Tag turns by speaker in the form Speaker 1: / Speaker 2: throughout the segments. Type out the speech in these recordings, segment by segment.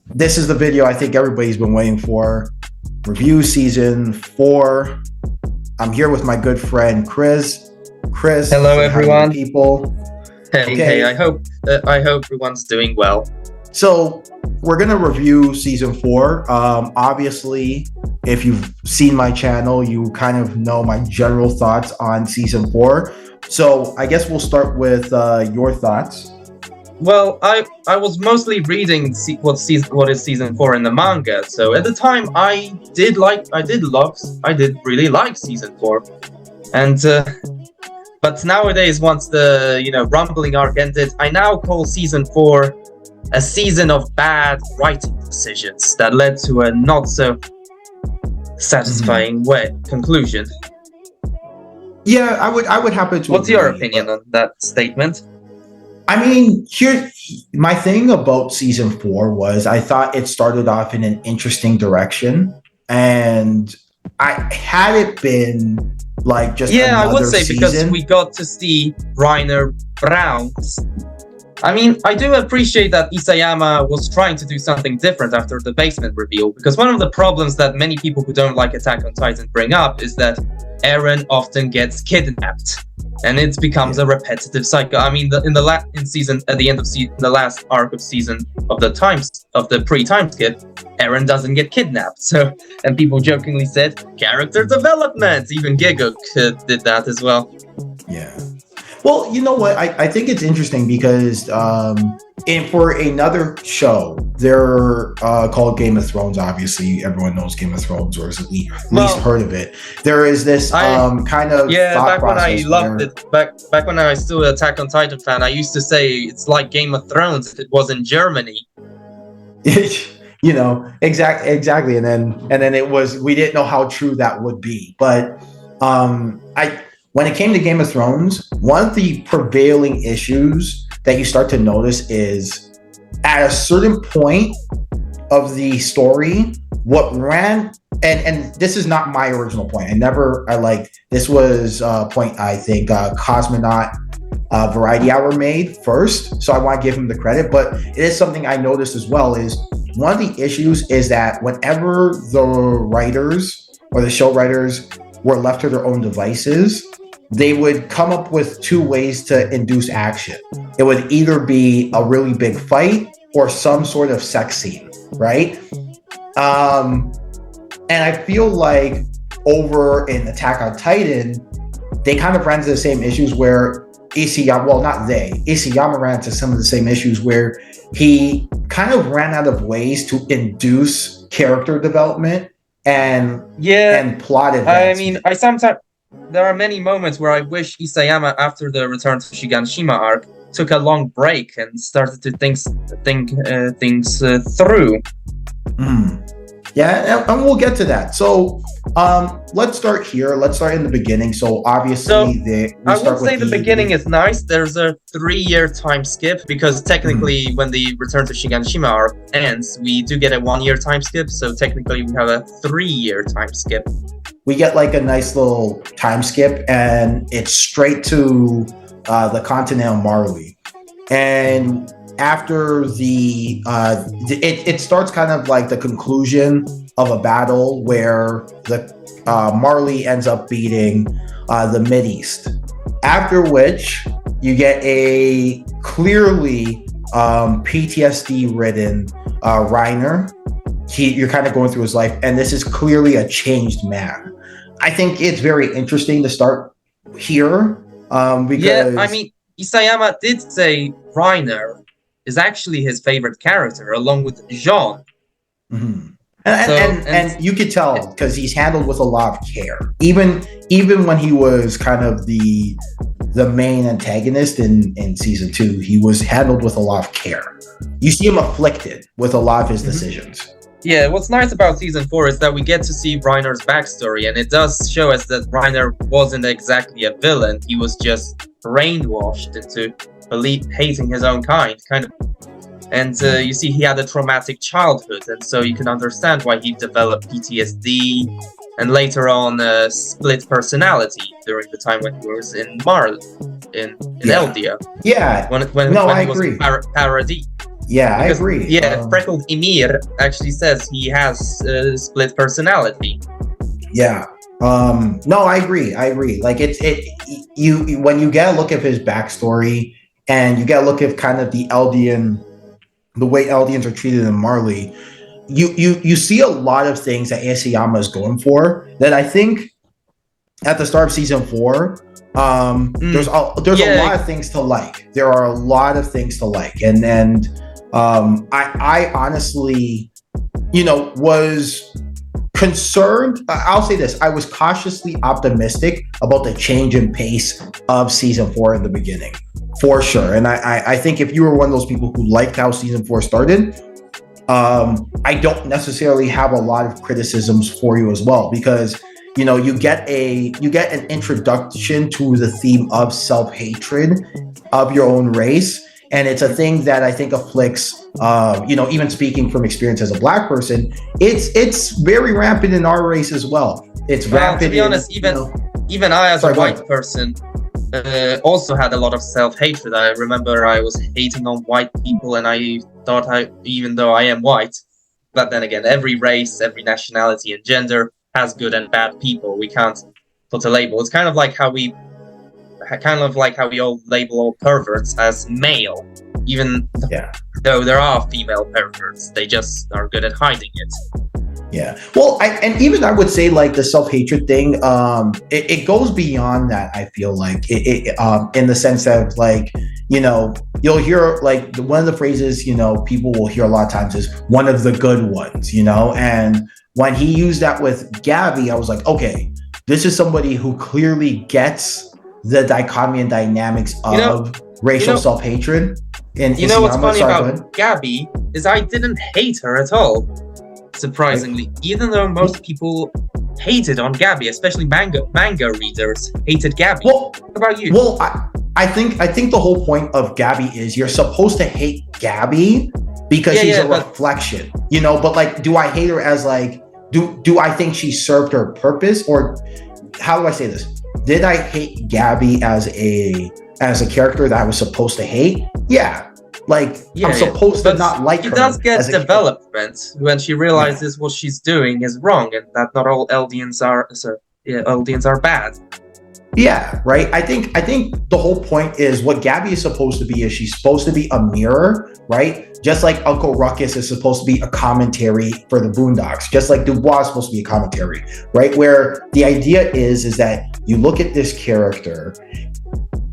Speaker 1: This is the video I think everybody's been waiting for. Review season 4. I'm here with my good friend Chris. Chris,
Speaker 2: hello everyone.
Speaker 1: People.
Speaker 2: Hey, I hope everyone's doing well.
Speaker 1: So we're gonna review season 4. Obviously, if you've seen my channel, you kind of know my general thoughts on season 4. So I guess we'll start with your thoughts.
Speaker 2: Well, I was mostly reading what is season 4 in the manga. So at the time, I did really like season 4, and but nowadays, once the rumbling arc ended, I now call season 4 a season of bad writing decisions that led to a not so satisfying conclusion.
Speaker 1: Yeah, I would happen to.
Speaker 2: What's your opinion on that statement?
Speaker 1: I mean, my thing about season 4 was I thought it started off in an interesting direction, and had it been like just
Speaker 2: I would say
Speaker 1: season,
Speaker 2: because we got to see Reiner Brown's. I mean, I do appreciate that Isayama was trying to do something different after the basement reveal, because one of the problems that many people who don't like Attack on Titan bring up is that Eren often gets kidnapped, and it becomes a repetitive cycle. I mean, at the end of the last arc of season of the pre-time skip, Eren doesn't get kidnapped. So, and people jokingly said character development. Even Yeager did that as well.
Speaker 1: Yeah. Well, you know what? I think it's interesting because for another show, they're called Game of Thrones. Obviously, everyone knows Game of Thrones, or has at least heard of it. There is this kind of
Speaker 2: back when I loved it. Back when I was still an Attack on Titan fan, I used to say it's like Game of Thrones if it was in Germany.
Speaker 1: Exactly. And then it was, we didn't know how true that would be, but when it came to Game of Thrones, one of the prevailing issues that you start to notice is at a certain point of the story, what ran, and this is not my original point. This was a point I think Cosmonaut Variety Hour made first, so I want to give him the credit, but it is something I noticed as well. Is one of the issues is that whenever the writers or the show writers were left to their own devices, they would come up with two ways to induce action. It would either be a really big fight or some sort of sex scene, right? And I feel like over in Attack on Titan, they kind of ran into the same issues where Isayama ran into some of the same issues where he kind of ran out of ways to induce character development and plot advancement.
Speaker 2: I mean, there are many moments where I wish Isayama, after the Return to Shiganshima arc, took a long break and started to think things through.
Speaker 1: Yeah, and we'll get to that. So let's start here. Let's start in the beginning. So obviously,
Speaker 2: I would say the beginning is nice. There's a 3-year time skip because technically, when the Return to Shiganshima arc ends, we do get a 1-year time skip. So technically, we have a 3-year time skip.
Speaker 1: We get like a nice little time skip, and it's straight to the continent of Marley. And after it starts kind of like the conclusion of a battle where the Marley ends up beating the Mideast. After which you get a clearly PTSD-ridden Reiner. You're kind of going through his life, and this is clearly a changed man. I think it's very interesting to start here because
Speaker 2: I mean, Isayama did say Reiner is actually his favorite character, along with Jean.
Speaker 1: Mm-hmm. And you could tell because he's handled with a lot of care. Even when he was kind of the main antagonist in season 2, he was handled with a lot of care. You see him afflicted with a lot of his decisions.
Speaker 2: Yeah, what's nice about season 4 is that we get to see Reiner's backstory, and it does show us that Reiner wasn't exactly a villain. He was just brainwashed into hating his own kind. And you see he had a traumatic childhood, and so you can understand why he developed PTSD and later on split personality during the time when he was in Eldia.
Speaker 1: Yeah.
Speaker 2: When
Speaker 1: I
Speaker 2: he was
Speaker 1: agree.
Speaker 2: in Paradis.
Speaker 1: Yeah,
Speaker 2: Because,
Speaker 1: I agree.
Speaker 2: Yeah, freckled Emir actually says he has split personality.
Speaker 1: Yeah. No, I agree. Like you when you get a look at his backstory and you get a look at kind of the way Eldians are treated in Marley, you see a lot of things that Isayama is going for that I think at the start of season 4, there's a lot of things to like. There are a lot of things to like, and I honestly, was concerned. I'll say this: I was cautiously optimistic about the change in pace of season 4 in the beginning, for sure. And I think if you were one of those people who liked how season 4 started, I don't necessarily have a lot of criticisms for you as well, because you get an introduction to the theme of self-hatred of your own race. And it's a thing that I think afflicts, even speaking from experience as a Black person, it's very rampant in our race as well. It's rampant.
Speaker 2: To be honest, even I, as a white person, also had a lot of self-hatred. I remember I was hating on white people, and I thought, even though I am white, but then again, every race, every nationality, and gender has good and bad people. We can't put a label. It's kind of like how we all label all perverts as male, even though there are female perverts. They just are good at hiding it.
Speaker 1: Yeah. Well, I would say, like, the self-hatred thing, it goes beyond that. I feel like in the sense that, like, you'll hear, like, one of the phrases, people will hear a lot of times is one of the good ones, and when he used that with Gabby, I was like, okay, this is somebody who clearly gets the dichotomy and dynamics of racial self-hatred. And
Speaker 2: what's funny about Gabby is I didn't hate her at all, surprisingly, even though most people hated on Gabby, especially manga readers hated Gabby.
Speaker 1: Well,
Speaker 2: what about you?
Speaker 1: Well, I think the whole point of Gabby is you're supposed to hate Gabby because she's a reflection, but, like, do I hate her as, like, do I think she served her purpose? Or how do I say this? Did I hate Gabby as a character that I was supposed to hate? Yeah. Like, I'm supposed to not like her.
Speaker 2: She does get development when she realizes what she's doing is wrong, and that not all Eldians are bad.
Speaker 1: Yeah, right. I think the whole point is what Gabby is supposed to be is she's supposed to be a mirror, right? Just like Uncle Ruckus is supposed to be a commentary for the Boondocks, just like Dubois is supposed to be a commentary, right? Where the idea is that you look at this character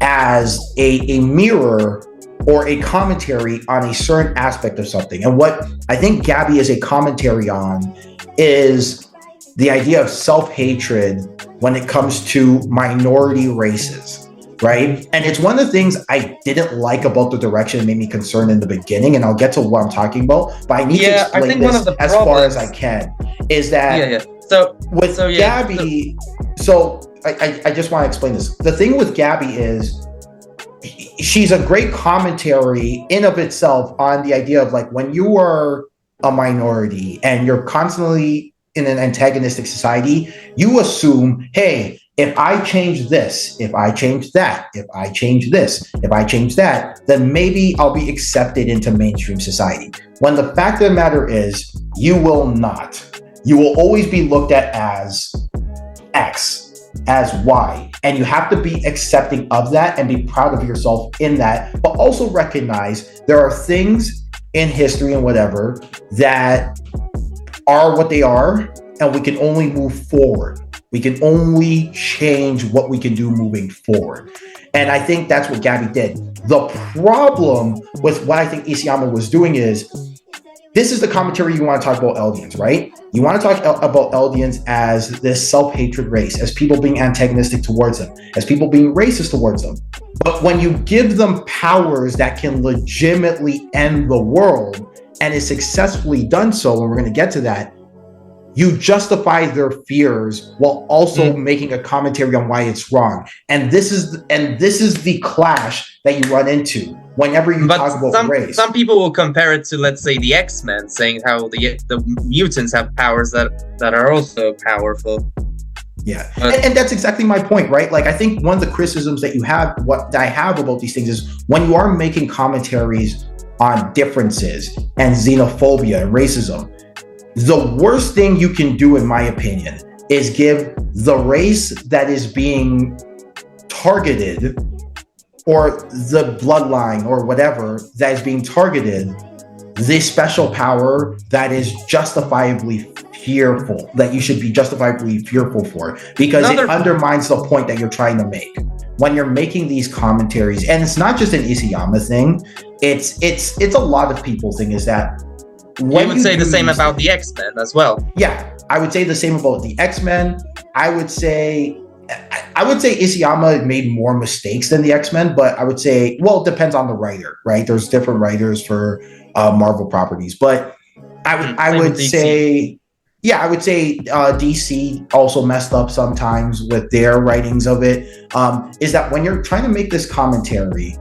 Speaker 1: as a mirror or a commentary on a certain aspect of something. And what I think Gabby is a commentary on is the idea of self-hatred when it comes to minority races, right? And it's one of the things I didn't like about the direction that made me concerned in the beginning, and I'll get to what I'm talking about, but I need to explain this as far as I can, is that
Speaker 2: So
Speaker 1: Gabby, I just want to explain this. The thing with Gabby is she's a great commentary in of itself on the idea of, like, when you are a minority and you're constantly in an antagonistic society, you assume, hey, if I change this, if I change that, if I change this, if I change that, then maybe I'll be accepted into mainstream society. When the fact of the matter is, you will not. You will always be looked at as X, as Y, and you have to be accepting of that and be proud of yourself in that, but also recognize there are things in history and whatever that are what they are, and we can only move forward. We can only change what we can do moving forward. And I think that's what Gabby did. The problem with what I think Isayama was doing is, this is the commentary you want to talk about Eldians, right? You want to talk about Eldians as this self-hatred race, as people being antagonistic towards them, as people being racist towards them. But when you give them powers that can legitimately end the world, and is successfully done so, and we're going to get to that, you justify their fears while also making a commentary on why it's wrong. And this is the clash that you run into whenever you talk about race.
Speaker 2: Some people will compare it to, let's say, the X-Men, saying how the mutants have powers that are also powerful.
Speaker 1: Yeah, and that's exactly my point, right? Like, I think one of the criticisms that I have about these things is when you are making commentaries on differences and xenophobia and racism, the worst thing you can do, in my opinion, is give the race that is being targeted, or the bloodline or whatever that is being targeted, this special power that is justifiably fearful, that you should be justifiably fearful for, because it undermines the point that you're trying to make when you're making these commentaries. And it's not just an Isayama thing, it's a lot of people's thing, is that
Speaker 2: when you would say the same about the X-Men as well.
Speaker 1: Yeah, I would say the same about the X-Men. I would say Isayama made more mistakes than the X-Men, but I would say, well, it depends on the writer, right? There's different writers for Marvel properties, but I would say DC also messed up sometimes with their writings of it. Is that when you're trying to make this commentary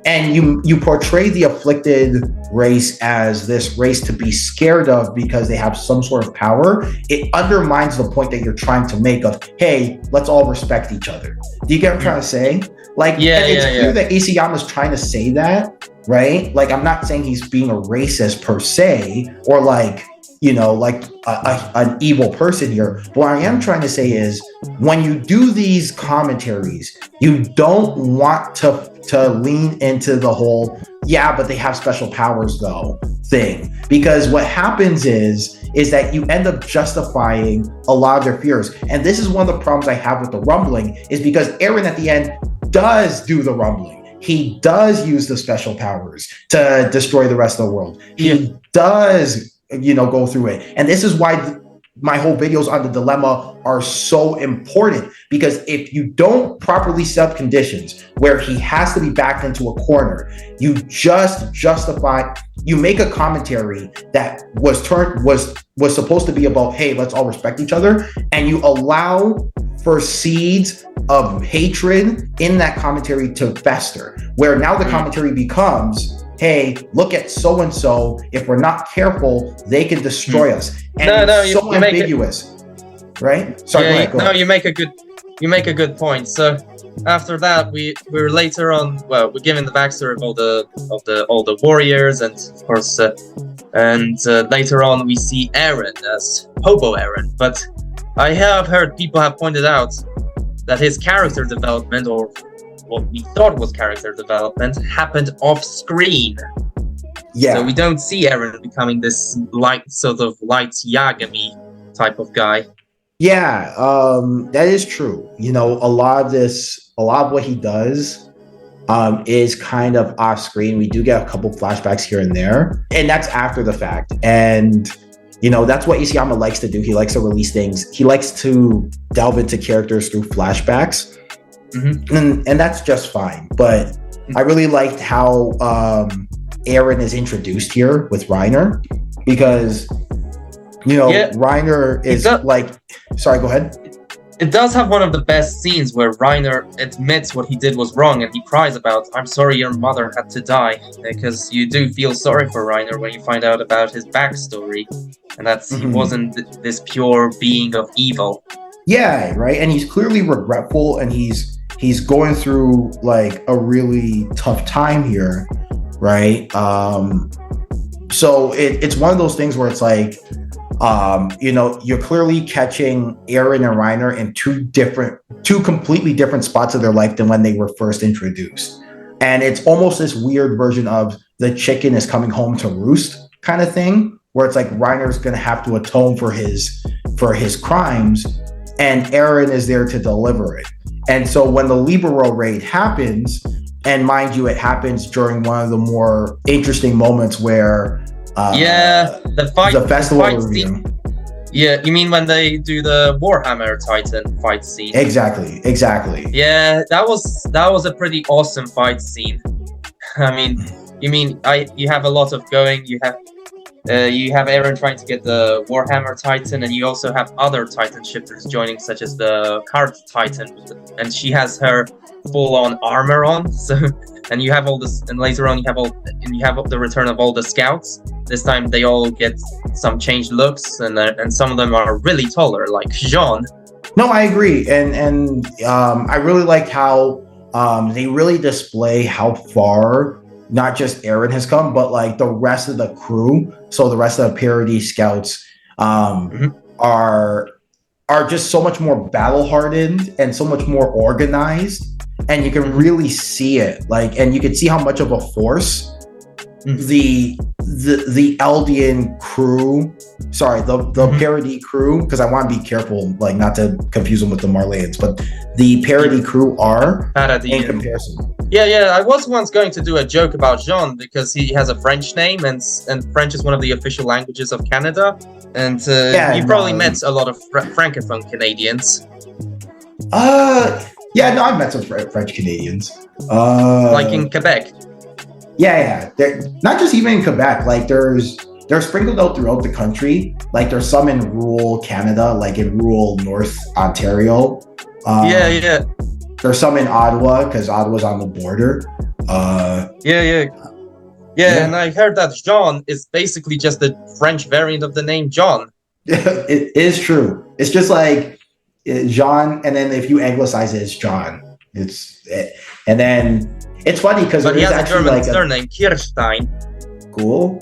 Speaker 1: and you portray the afflicted race as this race to be scared of because they have some sort of power, it undermines the point that you're trying to make of, hey, let's all respect each other. Do you get what I'm trying to say? Like, it's clear that Isayama's trying to say that, right? Like, I'm not saying he's being a racist per se, or like, you know, like an evil person here. But what I am trying to say is, when you do these commentaries, you don't want to lean into the whole, yeah, but they have special powers though thing. Because what happens is that you end up justifying a lot of their fears. And this is one of the problems I have with the rumbling, is because Eren at the end does do the rumbling. He does use the special powers to destroy the rest of the world. He does, go through it. And this is why my whole videos on the dilemma are so important, because if you don't properly set up conditions where he has to be backed into a corner, you just you make a commentary that was supposed to be about, hey, let's all respect each other, and you allow for seeds of hatred in that commentary to fester, where now the commentary becomes, hey, look at so-and-so, if we're not careful, they can destroy us. And it's so ambiguous, right? Sorry, go ahead.
Speaker 2: You make a good point. So after that, we're later on, we're given the backstory of all the warriors, and of course, later on we see Eren as Hobo Eren. But I have heard people have pointed out that his character development, or what we thought was character development, happened off screen. Yeah. So we don't see Eren becoming this light Yagami type of guy.
Speaker 1: Yeah, that is true. A lot of what he does is kind of off screen. We do get a couple flashbacks here and there, and that's after the fact. And that's what Isayama likes to do. He likes to release things. He likes to delve into characters through flashbacks. Mm-hmm. And that's just fine. But I really liked how Eren is introduced here with Reiner, because Reiner is sorry, go ahead.
Speaker 2: It does have one of the best scenes where Reiner admits what he did was wrong, and he cries about, I'm sorry your mother had to die, because you do feel sorry for Reiner when you find out about his backstory, and that's he wasn't this pure being of evil.
Speaker 1: Yeah, right. And he's clearly regretful, and he's going through like a really tough time here, right? So it's one of those things where it's like, you're clearly catching Eren and Reiner in two completely different spots of their life than when they were first introduced. And it's almost this weird version of the chicken is coming home to roost kind of thing, where it's like Reiner's going to have to atone for his crimes, and Eren is there to deliver it. And so when the Libero raid happens, and mind you, it happens during one of the more interesting moments where the festival review.
Speaker 2: Yeah, you mean when they do the Warhammer Titan fight scene? Exactly. Yeah, that was a pretty awesome fight scene. I mean, you have a lot of going. You have Eren trying to get the Warhammer Titan, and you also have other Titan shifters joining, such as the Cart Titan, and she has her full-on armor on. So, and you have all this, and later on you have the return of all the scouts. This time they all get some changed looks, and some of them are really taller, like Jean,
Speaker 1: No, I agree, and I really like how they really display how far not just Eren has come, but like the rest of the crew. So the rest of the parody scouts are just so much more battle hardened and so much more organized, and you can really see it. Like, and you can see how much of a force the Eldian crew, sorry, the parody crew, because I want to be careful, like not to confuse them with the Marleyans, but the parody crew are in comparison.
Speaker 2: Yeah. I was once going to do a joke about Jean because he has a French name, and French is one of the official languages of Canada. And you probably met a lot of Francophone Canadians.
Speaker 1: Yeah, no, I've met some French Canadians.
Speaker 2: Like in Quebec.
Speaker 1: Yeah. They're not just even in Quebec. Like they're sprinkled out throughout the country. Like there's some in rural Canada, like in rural North Ontario.
Speaker 2: Yeah.
Speaker 1: There's some in Ottawa because Ottawa's on the border.
Speaker 2: Yeah, and I heard that Jean is basically just the French variant of the name John.
Speaker 1: It is true. It's just like Jean, and then if you anglicize it, it's John. And then it's funny because
Speaker 2: he has a German surname, Kirstein.
Speaker 1: Cool.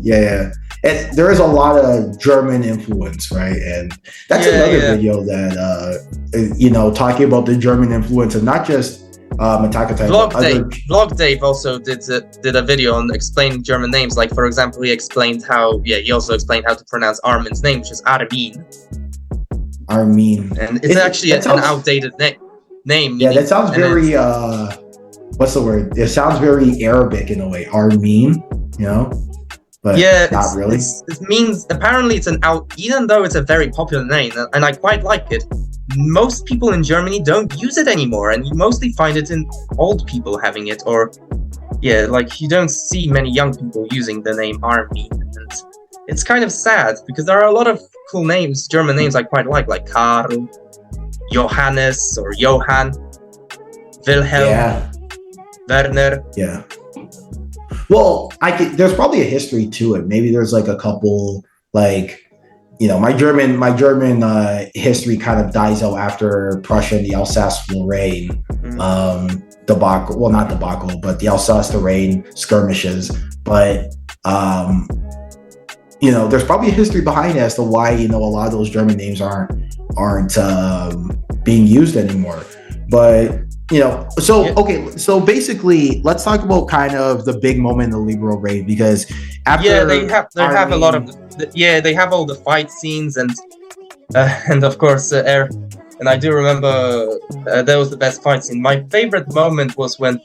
Speaker 1: Yeah. And there is a lot of German influence, right? And that's another video that talking about the German influence, and not just Attack on Titan.
Speaker 2: Vlog Dave also did a video on explaining German names. Like, for example, he also explained how to pronounce Armin's name, which is Armin. And it's actually an outdated name.
Speaker 1: Yeah, that sounds very what's the word? It sounds very Arabic in a way. Armin, But not really.
Speaker 2: It means, apparently it's even though it's a very popular name, and I quite like it, most people in Germany don't use it anymore, and you mostly find it in old people having it, or you don't see many young people using the name Armin, and it's kind of sad because there are a lot of cool names, German names I quite like Karl, Johannes or Johann, Wilhelm, Werner.
Speaker 1: Yeah. Well, there's probably a history to it. Maybe there's like a couple, like, my German history kind of dies out after Prussia and the Alsace-Lorraine debacle. Well, not debacle, but the Alsace-Lorraine skirmishes. But there's probably a history behind it as to why a lot of those German names aren't being used anymore. But so basically, let's talk about kind of the big moment in the Liberal raid, because after
Speaker 2: they have a lot of they have all the fight scenes and of course and I do remember that was the best fight scene. My favorite moment was when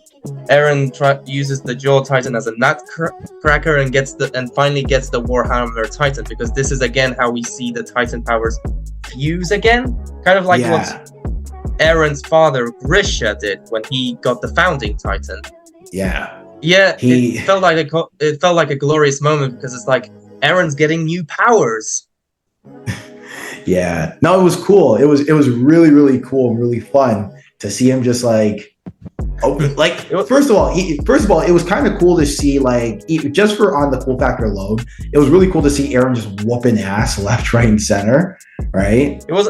Speaker 2: Eren uses the Jaw Titan as a nutcracker and finally gets the Warhammer Titan, because this is again how we see the Titan powers fuse again, kind of like what Eren's father Grisha did when he got the founding Titan. It felt like a glorious moment, because it's like Eren's getting new powers.
Speaker 1: No, it was cool. It was really, really cool and really fun to see him just first of all, it was kind of cool to see, just on the cool factor alone, it was really cool to see Eren just whooping ass left, right, and center, right?
Speaker 2: It was.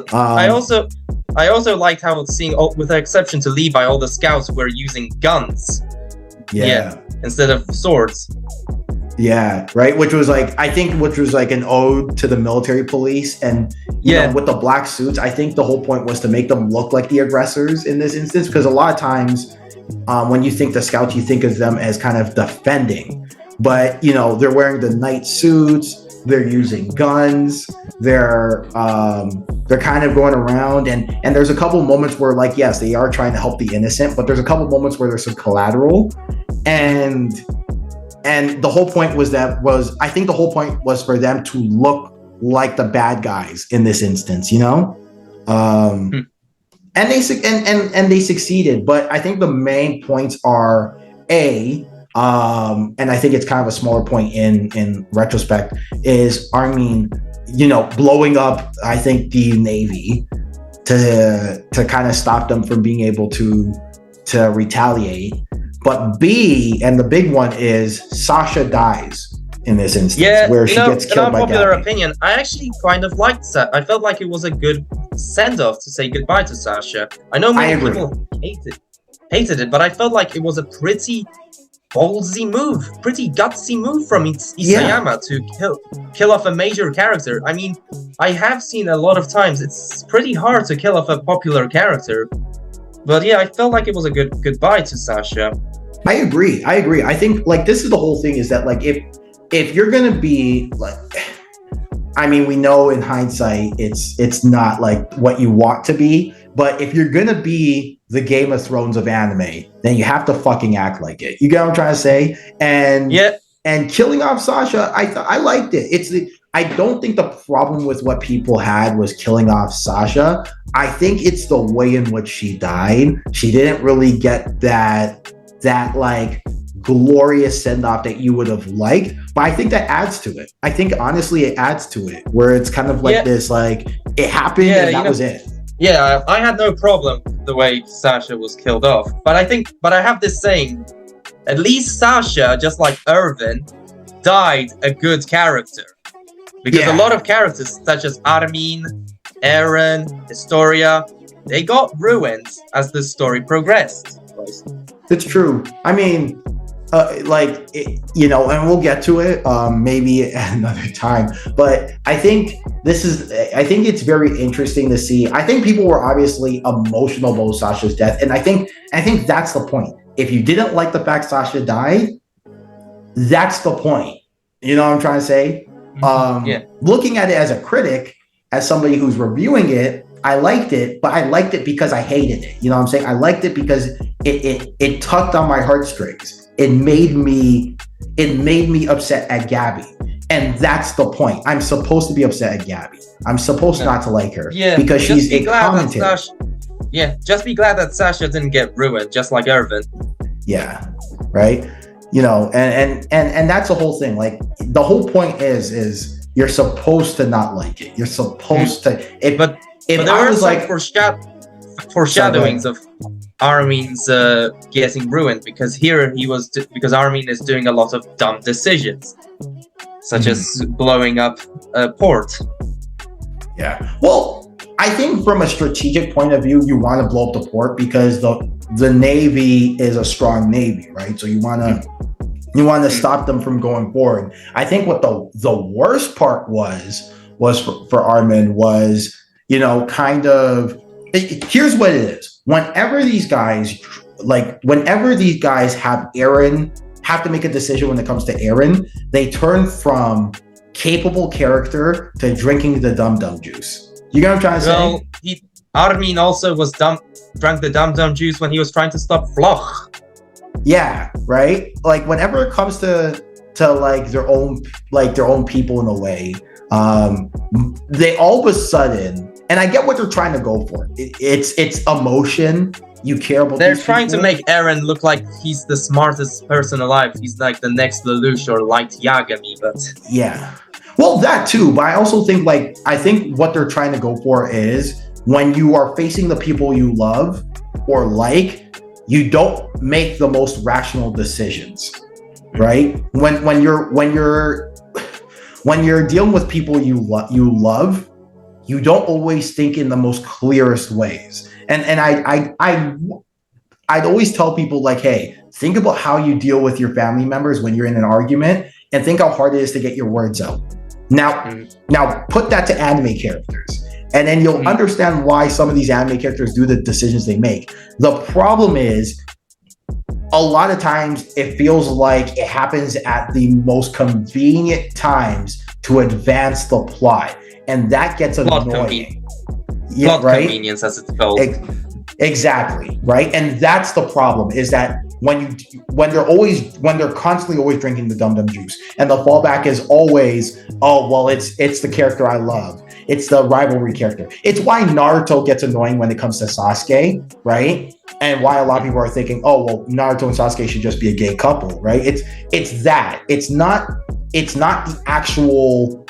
Speaker 2: I also liked how seeing, with the exception to Levi, all the scouts were using guns. Instead of swords.
Speaker 1: Yeah, right. Which was like an ode to the military police, and with the black suits, I think the whole point was to make them look like the aggressors in this instance, because a lot of times when you think the scouts, you think of them as kind of defending, but they're wearing the knight suits, they're using guns, they're kind of going around, and there's a couple moments where, yes, they are trying to help the innocent, but there's a couple moments where there's some collateral, and the whole point I think the whole point was for them to look like the bad guys in this instance, and they succeeded. But I think the main points are and I think it's kind of a smaller point in retrospect, is Armin, blowing up, I think, the Navy to kind of stop them from being able to retaliate. But B, and the big one, is Sasha dies in this instance, where she gets killed by
Speaker 2: unpopular
Speaker 1: Gabby.
Speaker 2: opinion, I actually kind of liked that. I felt like it was a good send-off to say goodbye to Sasha. I know many people hated it, but I felt like it was a pretty ballsy move, pretty gutsy move from Isayama to kill off a major character. I mean, I have seen a lot of times it's pretty hard to kill off a popular character, but yeah, I felt like it was a good goodbye to Sasha.
Speaker 1: I agree. I think like this is the whole thing is that like if you're gonna be like, I mean, we know in hindsight it's not like what you want to be, but if you're gonna be the Game of Thrones of anime, then you have to fucking act like it. You get what I'm trying to say? And and killing off Sasha, I liked it. I don't think the problem with what people had was killing off Sasha. I think it's the way in which she died. She didn't really get that like glorious send-off that you would have liked, but I think that adds to it. I think honestly it adds to it, where it's kind of like this, like it happened and that was it.
Speaker 2: Yeah, I had no problem with the way Sasha was killed off, but I have this saying, at least Sasha, just like Irvin, died a good character. Because a lot of characters, such as Armin, Eren, Historia, they got ruined as the story progressed.
Speaker 1: It's true. I mean, you know, and we'll get to it maybe at another time. But I think it's very interesting to see. I think people were obviously emotional about Sasha's death, and I think that's the point. If you didn't like the fact Sasha died, that's the point. You know what I'm trying to say? Looking at it as a critic, as somebody who's reviewing it, I liked it, but I liked it because I hated it. You know what I'm saying? I liked it because it tugged on my heartstrings. It made me upset at Gabby. And that's the point. I'm supposed to be upset at Gabby. I'm supposed not to like her because she's a commentator.
Speaker 2: Just be glad that Sasha didn't get ruined, just like Irvin. Yeah.
Speaker 1: Right? You know, and that's the whole thing. Like the whole point is you're supposed to not like it. You're supposed to But
Speaker 2: there were some like foreshadowings of Armin's getting ruined, because here because Armin is doing a lot of dumb decisions, such as blowing up a port.
Speaker 1: Yeah. Well, I think from a strategic point of view, you want to blow up the port because the Navy is a strong Navy, right? So you want to stop them from going forward. I think what the worst part was for Armin was, you know, kind of, here's what it is. Whenever these guys have to make a decision when it comes to Eren, they turn from capable character to drinking the dum-dum juice. You get what I'm trying to say?
Speaker 2: Armin also drank the dum-dum juice when he was trying to stop Floch.
Speaker 1: Yeah, right? Like whenever it comes to like their own people in a way, they all of a sudden, and I get what they're trying to go for. It's emotion. You care about.
Speaker 2: They're trying to make Eren look like he's the smartest person alive. He's like the next Lelouch or Light Yagami, but
Speaker 1: yeah. Well, that too, but I also think what they're trying to go for is when you are facing the people you love or like, you don't make the most rational decisions, right? When you're dealing with people you love, you don't always think in the most clearest ways. And I'd always tell people like, hey, think about how you deal with your family members when you're in an argument, and think how hard it is to get your words out. Now put that to anime characters, and then you'll understand why some of these anime characters do the decisions they make. The problem is, a lot of times it feels like it happens at the most convenient times to advance the plot, and that gets annoying.
Speaker 2: Plot convenience, as it's called.
Speaker 1: Exactly, right? And that's the problem, is that when they're constantly always drinking the dum-dum juice, and the fallback is always, oh well, it's the character I love, it's the rivalry character. It's why Naruto gets annoying when it comes to Sasuke, right? And why a lot of people are thinking, oh well, Naruto and Sasuke should just be a gay couple, right? It's that. It's not the actual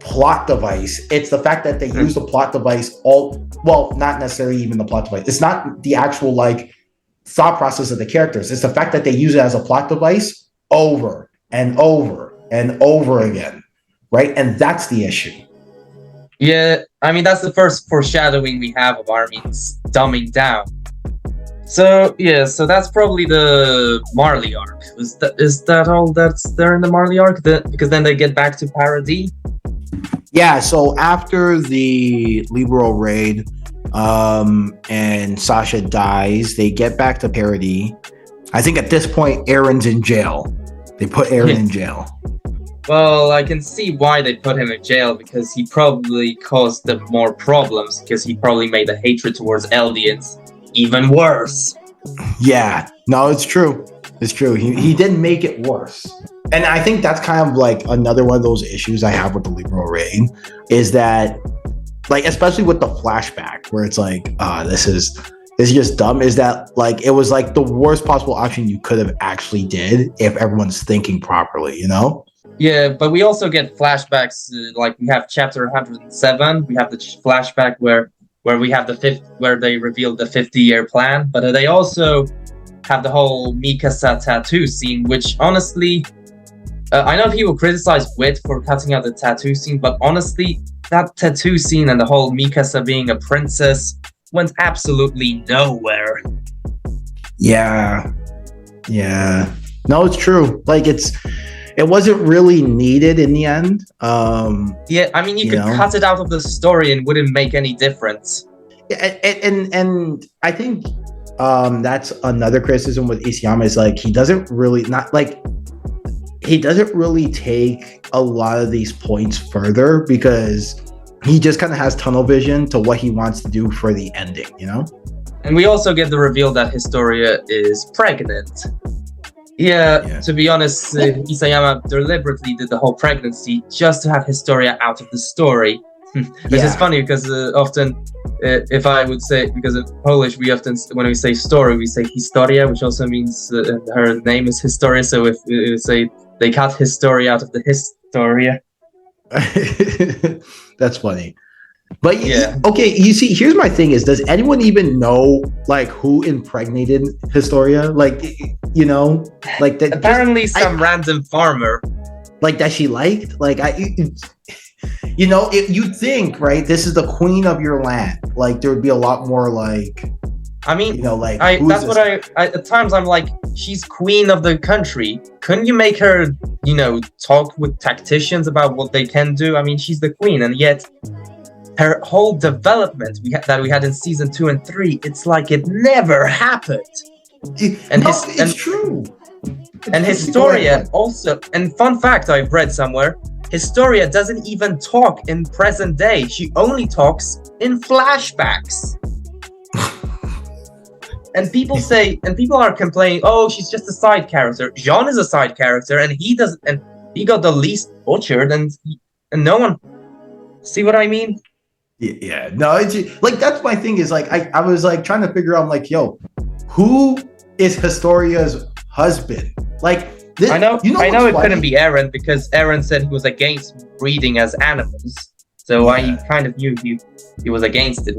Speaker 1: plot device. It's the fact that they use the plot device not necessarily even the plot device. It's not the actual like thought process of the characters. It's the fact that they use it as a plot device over and over and over again, right? And that's the issue.
Speaker 2: Yeah, I mean, that's the first foreshadowing we have of Armin's dumbing down. So yeah, so that's probably the Marley arc. Is that all that's there in the Marley arc? Because then they get back to Paradis.
Speaker 1: Yeah, so after the Libero raid, and Sasha dies, they get back to Paradis. I think at this point, Eren's in jail. They put Eren in jail.
Speaker 2: Well, I can see why they put him in jail, because he probably caused them more problems, because he probably made the hatred towards Eldians even worse.
Speaker 1: Yeah, no, it's true. It's true. He didn't make it worse. And I think that's kind of like another one of those issues I have with the Libero raid, is that, like, especially with the flashback, where it's like, this is just dumb, is that, like, it was like the worst possible option you could have actually did if everyone's thinking properly, you know?
Speaker 2: Yeah, but we also get flashbacks, like we have chapter 107, we have the flashback where we have where they revealed the 50-year plan, but they also have the whole Mikasa tattoo scene, which honestly, I know people criticize Wit for cutting out the tattoo scene, but honestly, that tattoo scene and the whole Mikasa being a princess went absolutely nowhere.
Speaker 1: Yeah. No, it's true. Like, it wasn't really needed in the end.
Speaker 2: Yeah, I mean, you could cut it out of the story and wouldn't make any difference.
Speaker 1: And I think that's another criticism with Isayama, is like he doesn't really take a lot of these points further, because he just kind of has tunnel vision to what he wants to do for the ending, you know?
Speaker 2: And we also get the reveal that Historia is pregnant. Yeah, to be honest, Isayama deliberately did the whole pregnancy just to have Historia out of the story. Which is funny, because often, if I would say, because in Polish, we often, when we say story, we say historia, which also means her name is Historia. So if we say they cut Historia out of the Historia.
Speaker 1: That's funny. But yeah, okay, you see, here's my thing: is does anyone even know, like, who impregnated Historia? Like, you know, like that.
Speaker 2: Apparently, some random farmer,
Speaker 1: like, that she liked. Like, you know, if you think, right, this is the queen of your land, like, there would be a lot more, like,
Speaker 2: I mean,
Speaker 1: you know, like,
Speaker 2: that's what I at times I'm like, she's queen of the country. Couldn't you make her, you know, talk with tacticians about what they can do? I mean, she's the queen, and yet her whole development that we had in season 2 and 3, it's like it never happened.
Speaker 1: It's true.
Speaker 2: And Historia also, and fun fact I've read somewhere, Historia doesn't even talk in present day. She only talks in flashbacks. And people are complaining, oh, she's just a side character. Jean is a side character, and he got the least butchered, and no one. See what I mean?
Speaker 1: Yeah. No, it's like, that's my thing, is like I was like trying to figure out, like, yo, who is Historia's husband? Like, this,
Speaker 2: I know it couldn't be Eren, because Eren said he was against breeding as animals. So I kind of knew he was against it.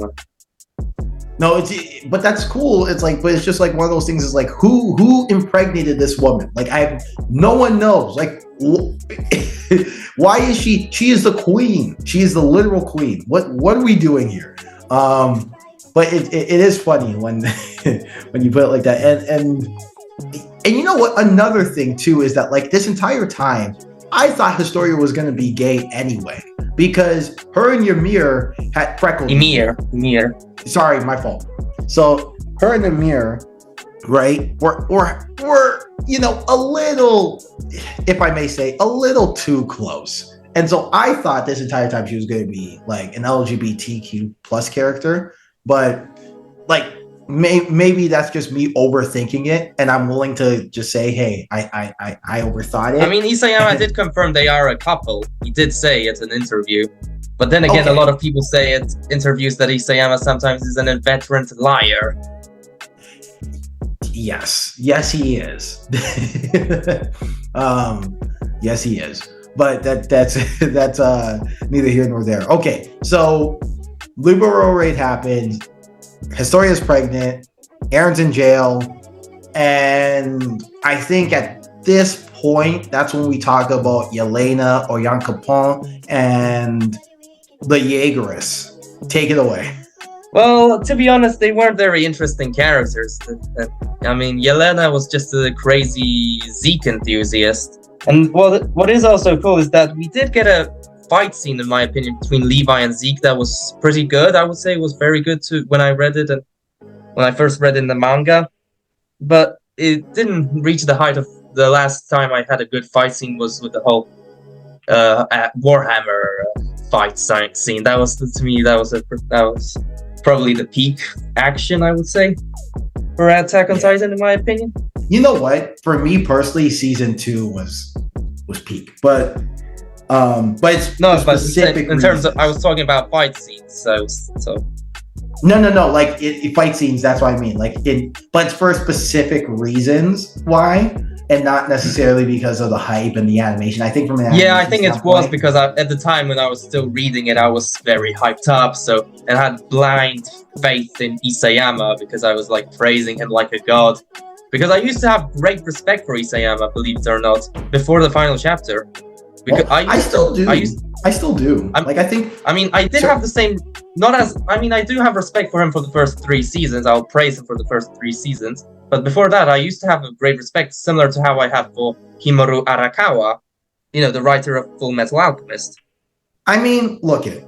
Speaker 1: No, but that's cool. It's like, but it's just like one of those things, is like, who impregnated this woman? Like, no one knows. Like, why is she is the queen. She is the literal queen. What are we doing here? But it is funny when when you put it like that. And you know what? Another thing too is that, like, this entire time, I thought Historia was going to be gay anyway, because her and Ymir had freckles. Ymir. Sorry, my fault. So her and Ymir, right, were, you know, a little, if I may say, a little too close. And so I thought this entire time she was going to be like an LGBTQ plus character, but, like, maybe that's just me overthinking it, and I'm willing to just say, hey, I overthought it.
Speaker 2: I mean, Isayama did confirm they are a couple. He did say it in an interview. But then again, a lot of people say in interviews that Isayama sometimes is an inveterate liar.
Speaker 1: Yes, he is. Yes, he is. But that's neither here nor there. Okay, so Libero raid happened. Historia's pregnant. Eren's in jail, and I think at this point, that's when we talk about Yelena or Jan Capone and the Yeageress. Take it away.
Speaker 2: Well, to be honest, they weren't very interesting characters. I mean, Yelena was just a crazy Zeke enthusiast. And what is also cool is that we did get a fight scene, in my opinion, between Levi and Zeke that was pretty good. I would say it was very good too when I read it and when I first read in the manga. But it didn't reach the height of the last time I had a good fight scene was with the whole Warhammer fight scene. That was, to me, that was probably the peak action, I would say, for Attack on Titan, in my opinion.
Speaker 1: You know what? For me personally, season 2 was peak, but it's
Speaker 2: no, but in terms of, I was talking about fight scenes, so.
Speaker 1: No. Like fight scenes. That's what I mean. Like but for specific reasons why, and not necessarily because of the hype and the animation. I think from an animation
Speaker 2: I think it was because at the time when I was still reading it, I was very hyped up. So and had blind faith in Isayama because I was like praising him like a god. Because I used to have great respect for Isayama, believe it or not, before the final chapter. Because
Speaker 1: I still do. I still do.
Speaker 2: I did have the same. I do have respect for him for the first 3 seasons. I'll praise him for the first 3 seasons. But before that, I used to have a great respect, similar to how I have for Himuro Arakawa, the writer of Full Metal Alchemist.
Speaker 1: I mean,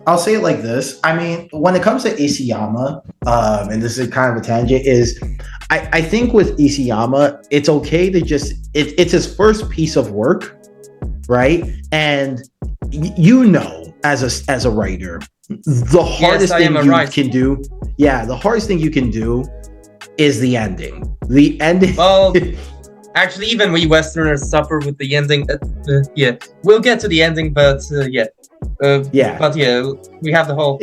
Speaker 1: I'll say it like this. I mean, when it comes to Isayama, and this is kind of a tangent, is I think with Isayama, it's okay to just, it's his first piece of work, right? And as a writer, the hardest thing you can do, the hardest thing you can do is the ending. The ending.
Speaker 2: Well, actually, even we Westerners suffer with the ending. We'll get to the ending, but But we have the whole.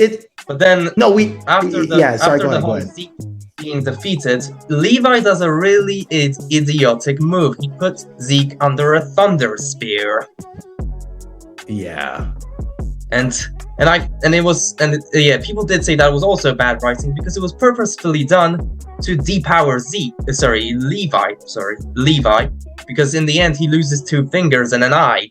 Speaker 2: But then after the whole Zeke being defeated, Levi does a really idiotic move. He puts Zeke under a thunder spear.
Speaker 1: Yeah.
Speaker 2: People did say that was also bad writing because it was purposefully done to depower Levi, because in the end he loses 2 fingers and an eye.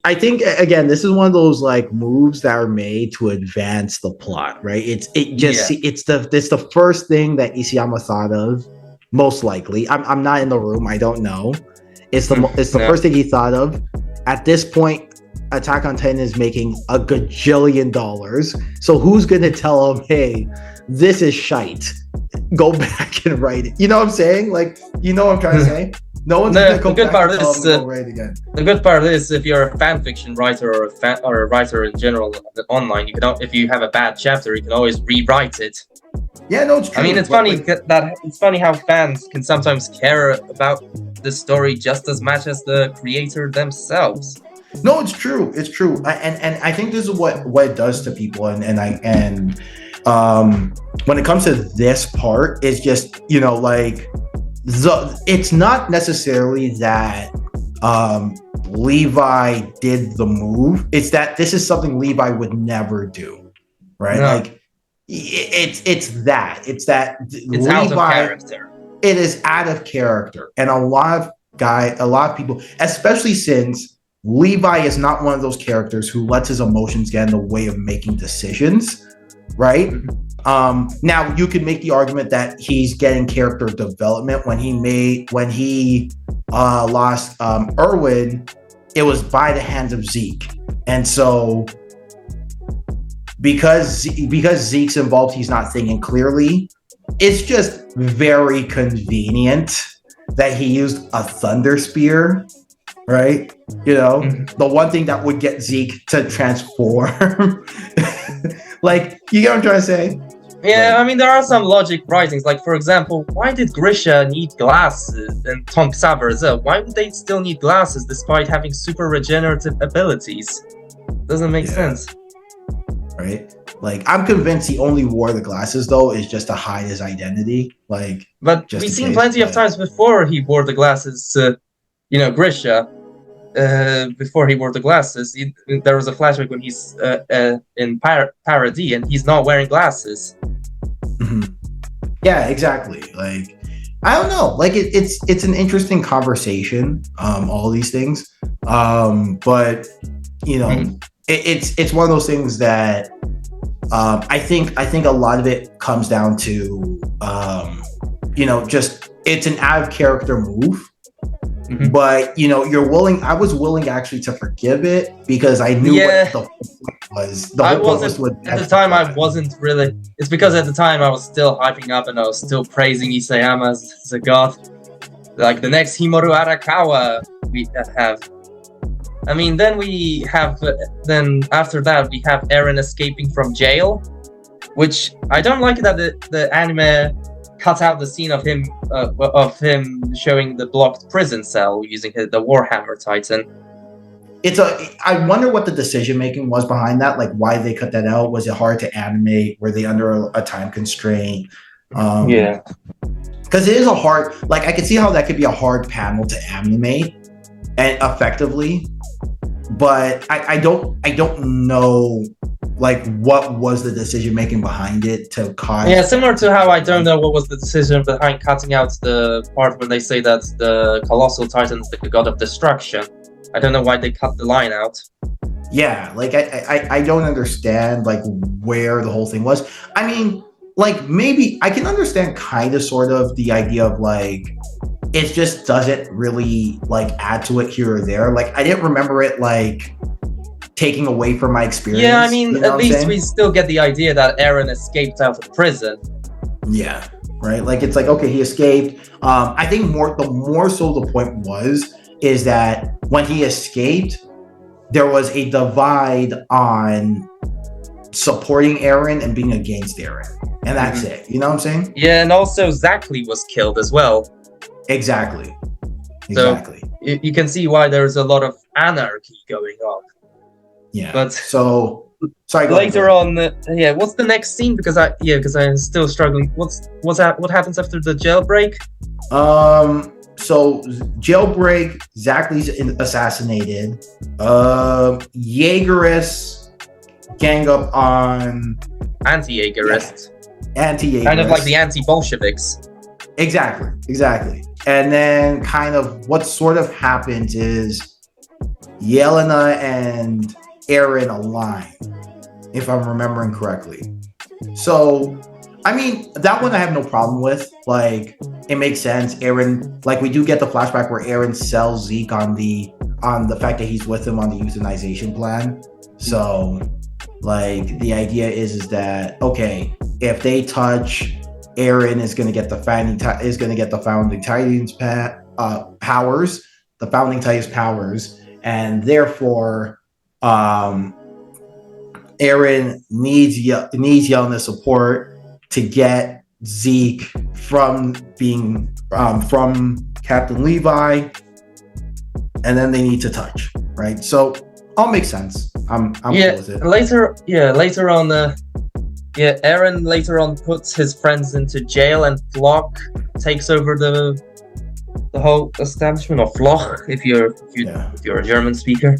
Speaker 1: I think again, this is one of those like moves that are made to advance the plot, right? It's the first thing that Isayama thought of, most likely. I'm not in the room, I don't know. It's the first thing he thought of. At this point, Attack on Titan is making a gajillion dollars. So who's gonna tell him, hey, this is shite? Go back and write it. You know what I'm saying? Like, you know what I'm trying to say? No one's gonna go back and tell him to go write it again.
Speaker 2: The good part is, if you're a fan fiction writer or a writer in general online, if you have a bad chapter, you can always rewrite it.
Speaker 1: Yeah, no, it's true.
Speaker 2: I mean, it's funny how fans can sometimes care about the story just as much as the creator themselves.
Speaker 1: No, it's true. It's true. And I think this is what it does to people. And when it comes to this part, it's just, it's not necessarily that Levi did the move. It's that this is something Levi would never do. Right?
Speaker 2: No.
Speaker 1: Like it's that Levi,
Speaker 2: out of character.
Speaker 1: It is out of character. And a lot of people, especially since Levi is not one of those characters who lets his emotions get in the way of making decisions, right? Now you could make the argument that he's getting character development when he lost Erwin. It was by the hands of Zeke, and so because Zeke's involved, he's not thinking clearly. It's just very convenient that he used a thunder spear. Right? The one thing that would get Zeke to transform. Like, you get what I'm trying to say?
Speaker 2: Yeah, I mean, there are some logic writings. Like, for example, why did Grisha need glasses and Tom Xaver as well? Why would they still need glasses despite having super regenerative abilities? Doesn't make sense.
Speaker 1: Right? Like, I'm convinced he only wore the glasses, though, is just to hide his identity. Like,
Speaker 2: but we've seen plenty of times before he wore the glasses to, Grisha. Before he wore the glasses, there was a flashback when he's in Paradis and he's not wearing glasses.
Speaker 1: Mm-hmm. Yeah, exactly. Like, I don't know. Like, it's an interesting conversation. All these things, but it's one of those things that I think a lot of it comes down to just it's an out of character move.
Speaker 2: Mhm.
Speaker 1: But I was willing actually to forgive it because I knew what the point was. The whole point was to
Speaker 2: at the time. I wasn't really. It's because at the time I was still hyping up and I was still praising Isayama as a god. Like the next Himoru Arakawa we have. I mean, then we have. Then after that we have Eren escaping from jail, which I don't like that the anime cut out the scene of him showing the blocked prison cell using the Warhammer Titan.
Speaker 1: I wonder what the decision making was behind that. Like, why they cut that out? Was it hard to animate? Were they under a time constraint?
Speaker 2: Yeah,
Speaker 1: because it is a hard. Like, I can see how that could be a hard panel to animate and effectively, but I don't know like what was the decision making behind it to cut.
Speaker 2: Yeah, similar to how I don't know what was the decision behind cutting out the part when they say that the Colossal Titan is the god of destruction. I don't know why they cut the line out.
Speaker 1: Yeah, like I don't understand like where the whole thing was. I mean, like maybe I can understand kind of sort of the idea of like it just doesn't really like add to it here or there. Like I didn't remember it like taking away from my experience.
Speaker 2: Yeah, I mean, at least we still get the idea that Eren escaped out of prison.
Speaker 1: Yeah, right. Like it's like okay, he escaped. I think the more so the point is that when he escaped, there was a divide on supporting Eren and being against Eren, and that's it. You know what I'm saying?
Speaker 2: Yeah, and also Zackley was killed as well.
Speaker 1: Exactly.
Speaker 2: So you can see why there's a lot of anarchy going on.
Speaker 1: Yeah.
Speaker 2: But
Speaker 1: so sorry.
Speaker 2: Later on, what's the next scene? Because I'm still struggling. What happens after the jailbreak?
Speaker 1: So jailbreak, Zackley's assassinated. Yeagerists gang up on
Speaker 2: anti-Yeagerists.
Speaker 1: Anti-Yeagerists.
Speaker 2: Kind of like the anti-Bolsheviks.
Speaker 1: Exactly. And then kind of what sort of happens is Yelena and Eren align, if I'm remembering correctly. So, I mean, that one I have no problem with. Like, it makes sense. Eren, like, we do get the flashback where Eren sells Zeke on the fact that he's with him on the euthanization plan. So, like, the idea is that okay, if they touch, Eren is going to get the founding Titans powers, the founding Titans powers, and therefore, Eren needs Yelena's support to get Zeke from being from Captain Levi, and then they need to touch, right? So all makes sense. I'm cool with it.
Speaker 2: Later on, Eren later on puts his friends into jail, and Floch takes over the whole establishment, or Floch, if you're a German speaker.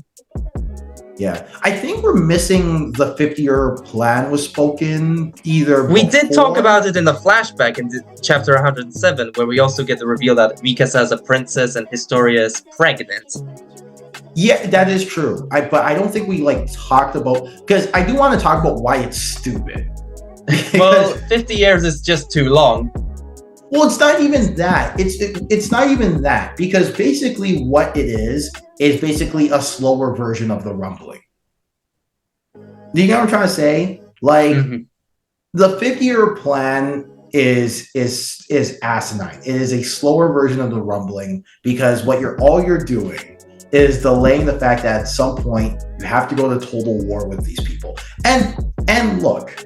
Speaker 1: Yeah, I think we're missing the 50-year plan was spoken either.
Speaker 2: We did talk about it in the flashback in chapter 107, where we also get the reveal that Mikasa is a princess and Historia is pregnant.
Speaker 1: Yeah, that is true. But I don't think we like talked about, because I do want to talk about why it's stupid.
Speaker 2: Well, 50 years is just too long.
Speaker 1: Well, it's not even that. It's not even that, because basically what it is basically a slower version of the rumbling. Do you know what I'm trying to say? Like the 50-year plan is asinine. It is a slower version of the rumbling, because what all you're doing is delaying the fact that at some point you have to go to total war with these people. And look,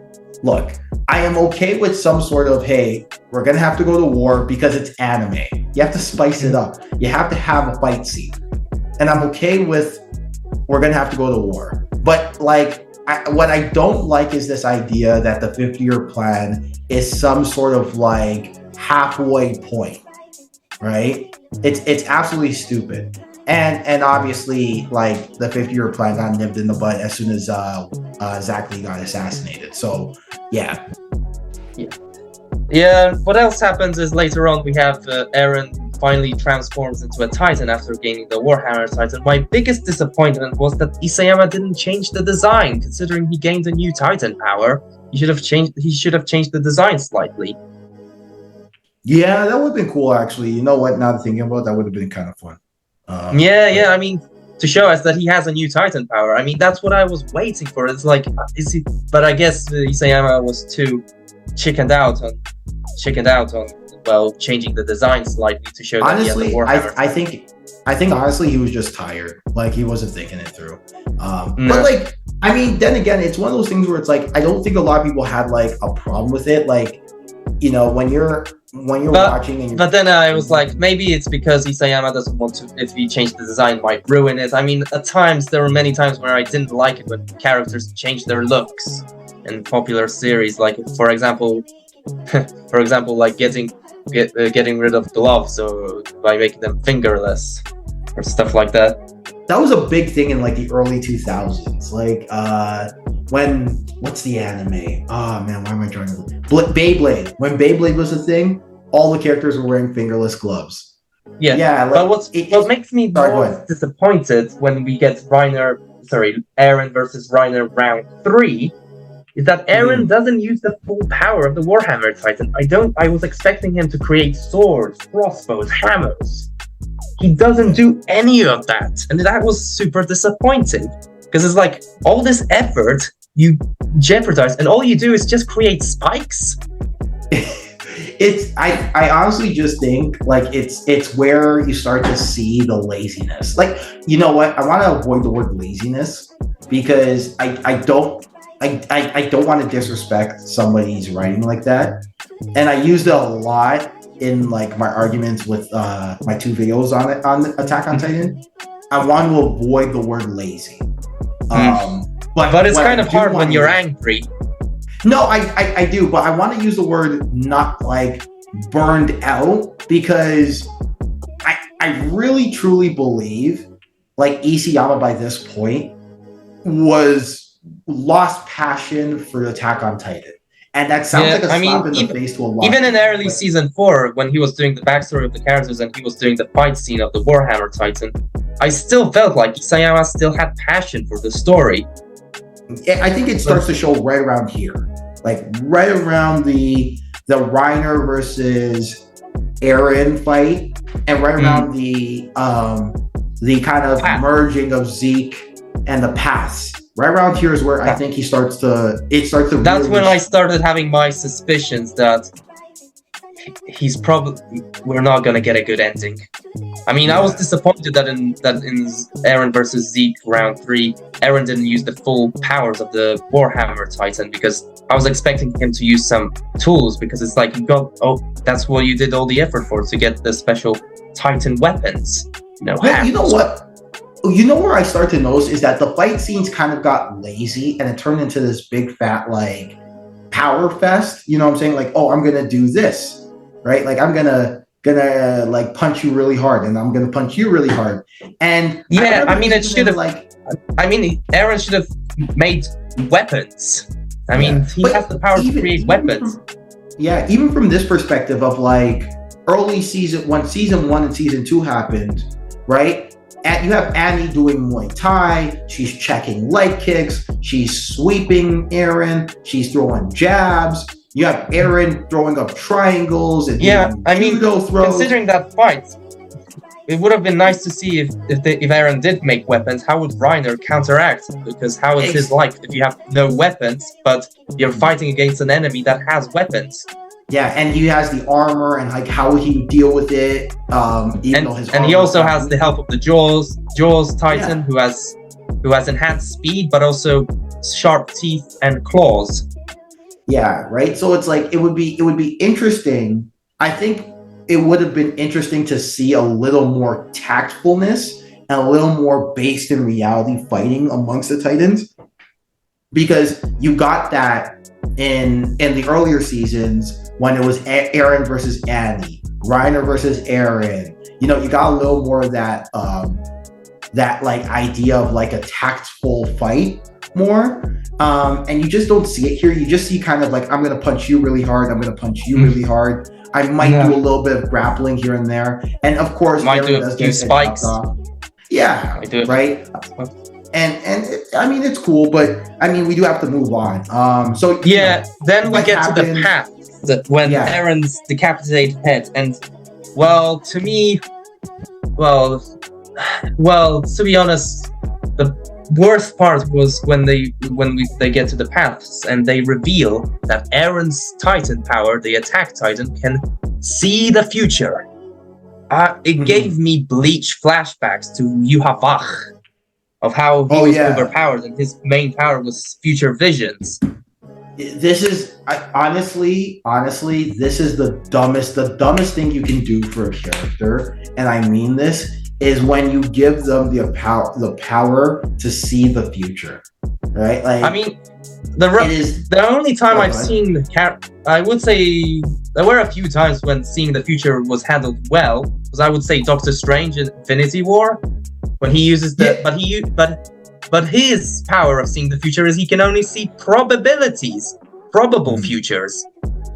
Speaker 1: I am okay with some sort of, hey, we're gonna have to go to war because it's anime. You have to spice it up. You have to have a fight scene. And I'm okay with we're gonna have to go to war. But like, what I don't like is this idea that the 50-year plan is some sort of like halfway point, right? It's absolutely stupid. And obviously, like, the 50-year plan got nipped in the butt as soon as Zackley got assassinated. So, yeah.
Speaker 2: Yeah, what else happens is later on we have Eren finally transforms into a Titan after gaining the Warhammer Titan, my biggest disappointment was that Isayama didn't change the design. Considering he gained a new Titan power, he should have changed the design slightly.
Speaker 1: Yeah, that would have been cool, actually. You know what? Now that thinking about it, that would have been kind of fun.
Speaker 2: I mean, to show us that he has a new Titan power. I mean, that's what I was waiting for. It's like, is he? But I guess Isayama was too chickened out on well, changing the design slightly to show that he has a Warhammer.
Speaker 1: I think honestly he was just tired. Like, he wasn't thinking it through. But like, I mean, then again, it's one of those things where it's like, I don't think a lot of people had like a problem with it. Like, you know, when you're watching and
Speaker 2: but then I was like, maybe it's because Isayama doesn't want to, if he changed the design, might ruin it. I mean, at times, there were many times where I didn't like it when characters changed their looks in popular series, like for example like getting rid of gloves, or by making them fingerless or stuff like that.
Speaker 1: That was a big thing in like the early 2000s. Like what's the anime? Oh man, why am I trying to? Beyblade. When Beyblade was a thing, all the characters were wearing fingerless gloves.
Speaker 2: Yeah. Like, but what makes me more disappointed when we get Eren versus Reiner round 3 is that Eren doesn't use the full power of the Warhammer Titan. I was expecting him to create swords, crossbows, hammers. He doesn't do any of that, and that was super disappointing. Because it's like, all this effort you jeopardize, and all you do is just create spikes.
Speaker 1: I honestly just think like it's where you start to see the laziness. Like, you know what? I want to avoid the word laziness because I don't want to disrespect somebody's writing like that, and I used it a lot in like my arguments with my 2 videos on Attack on Titan. I want to avoid the word lazy.
Speaker 2: But it's kind of hard when you're angry.
Speaker 1: No, I do, but I want to use the word not like burned out, because I really truly believe like Isayama by this point was lost passion for Attack on Titan. And that sounds like a slap in the face to a lot.
Speaker 2: Even in early season 4, when he was doing the backstory of the characters and he was doing the fight scene of the Warhammer Titan, I still felt like Isayama still had passion for the story.
Speaker 1: I think it starts to show right around here, like right around the Reiner versus Eren fight, and right around the kind of merging of Zeke and the paths. Right around here is where I think he starts to. That's
Speaker 2: really when I started having my suspicions that we're not gonna get a good ending. I mean, I was disappointed that in Eren versus Zeke round 3, Eren didn't use the full powers of the Warhammer Titan, because I was expecting him to use some tools, because it's like that's what you did all the effort for, to get the special Titan weapons.
Speaker 1: You know what? You know where I start to notice is that the fight scenes kind of got lazy, and it turned into this big fat like power fest. You know what I'm saying? Like, oh, I'm gonna do this, right? Like, I'm gonna like punch you really hard, and I'm gonna punch you really hard. And
Speaker 2: it should have Eren should have made weapons. I mean, he has the power to create weapons.
Speaker 1: Even from this perspective of like early season 1 and season 2 happened, right? You have Annie doing Muay Thai. She's checking leg kicks. She's sweeping Eren. She's throwing jabs. You have Eren throwing up triangles and judo throws.
Speaker 2: Considering that fight, it would have been nice to see if Eren did make weapons. How would Reiner counteract? Because how is his life if you have no weapons, but you're fighting against an enemy that has weapons?
Speaker 1: Yeah, and he has the armor, and like how would he deal with it?
Speaker 2: He also has the help of the Jaws Titan, who has enhanced speed, but also sharp teeth and claws.
Speaker 1: Yeah, right. So it's like it would be interesting. I think it would have been interesting to see a little more tactfulness and a little more based in reality fighting amongst the Titans, because you got that in the earlier seasons when it was Eren versus Annie, Reiner versus Eren. You know, you got a little more of that like idea of like a tactful fight more. And you just don't see it here. You just see kind of like, I'm going to punch you really hard. I'm going to punch you really hard. I might do a little bit of grappling here and there, and of course,
Speaker 2: Might
Speaker 1: Eren
Speaker 2: do
Speaker 1: does
Speaker 2: a few
Speaker 1: get
Speaker 2: spikes.
Speaker 1: Yeah, right. And I mean, it's cool, but I mean, we do have to move on. So
Speaker 2: yeah, then we get to the
Speaker 1: happens?
Speaker 2: path when Eren's decapitated head, and well, to me, well, to be honest, the worst part was when they get to the paths and they reveal that Eren's Titan power, the attack Titan, can see the future. It gave me Bleach flashbacks to Yuhavach, of how he was overpowered, and his main power was future visions.
Speaker 1: This is honestly, this is the dumbest thing you can do for a character, and I mean this, is when you give them the power to see the future, right? Like,
Speaker 2: I mean, the only time I've seen, I would say there were a few times when seeing the future was handled well, because I would say Doctor Strange in Infinity War, when he uses but his power of seeing the future is he can only see probable futures.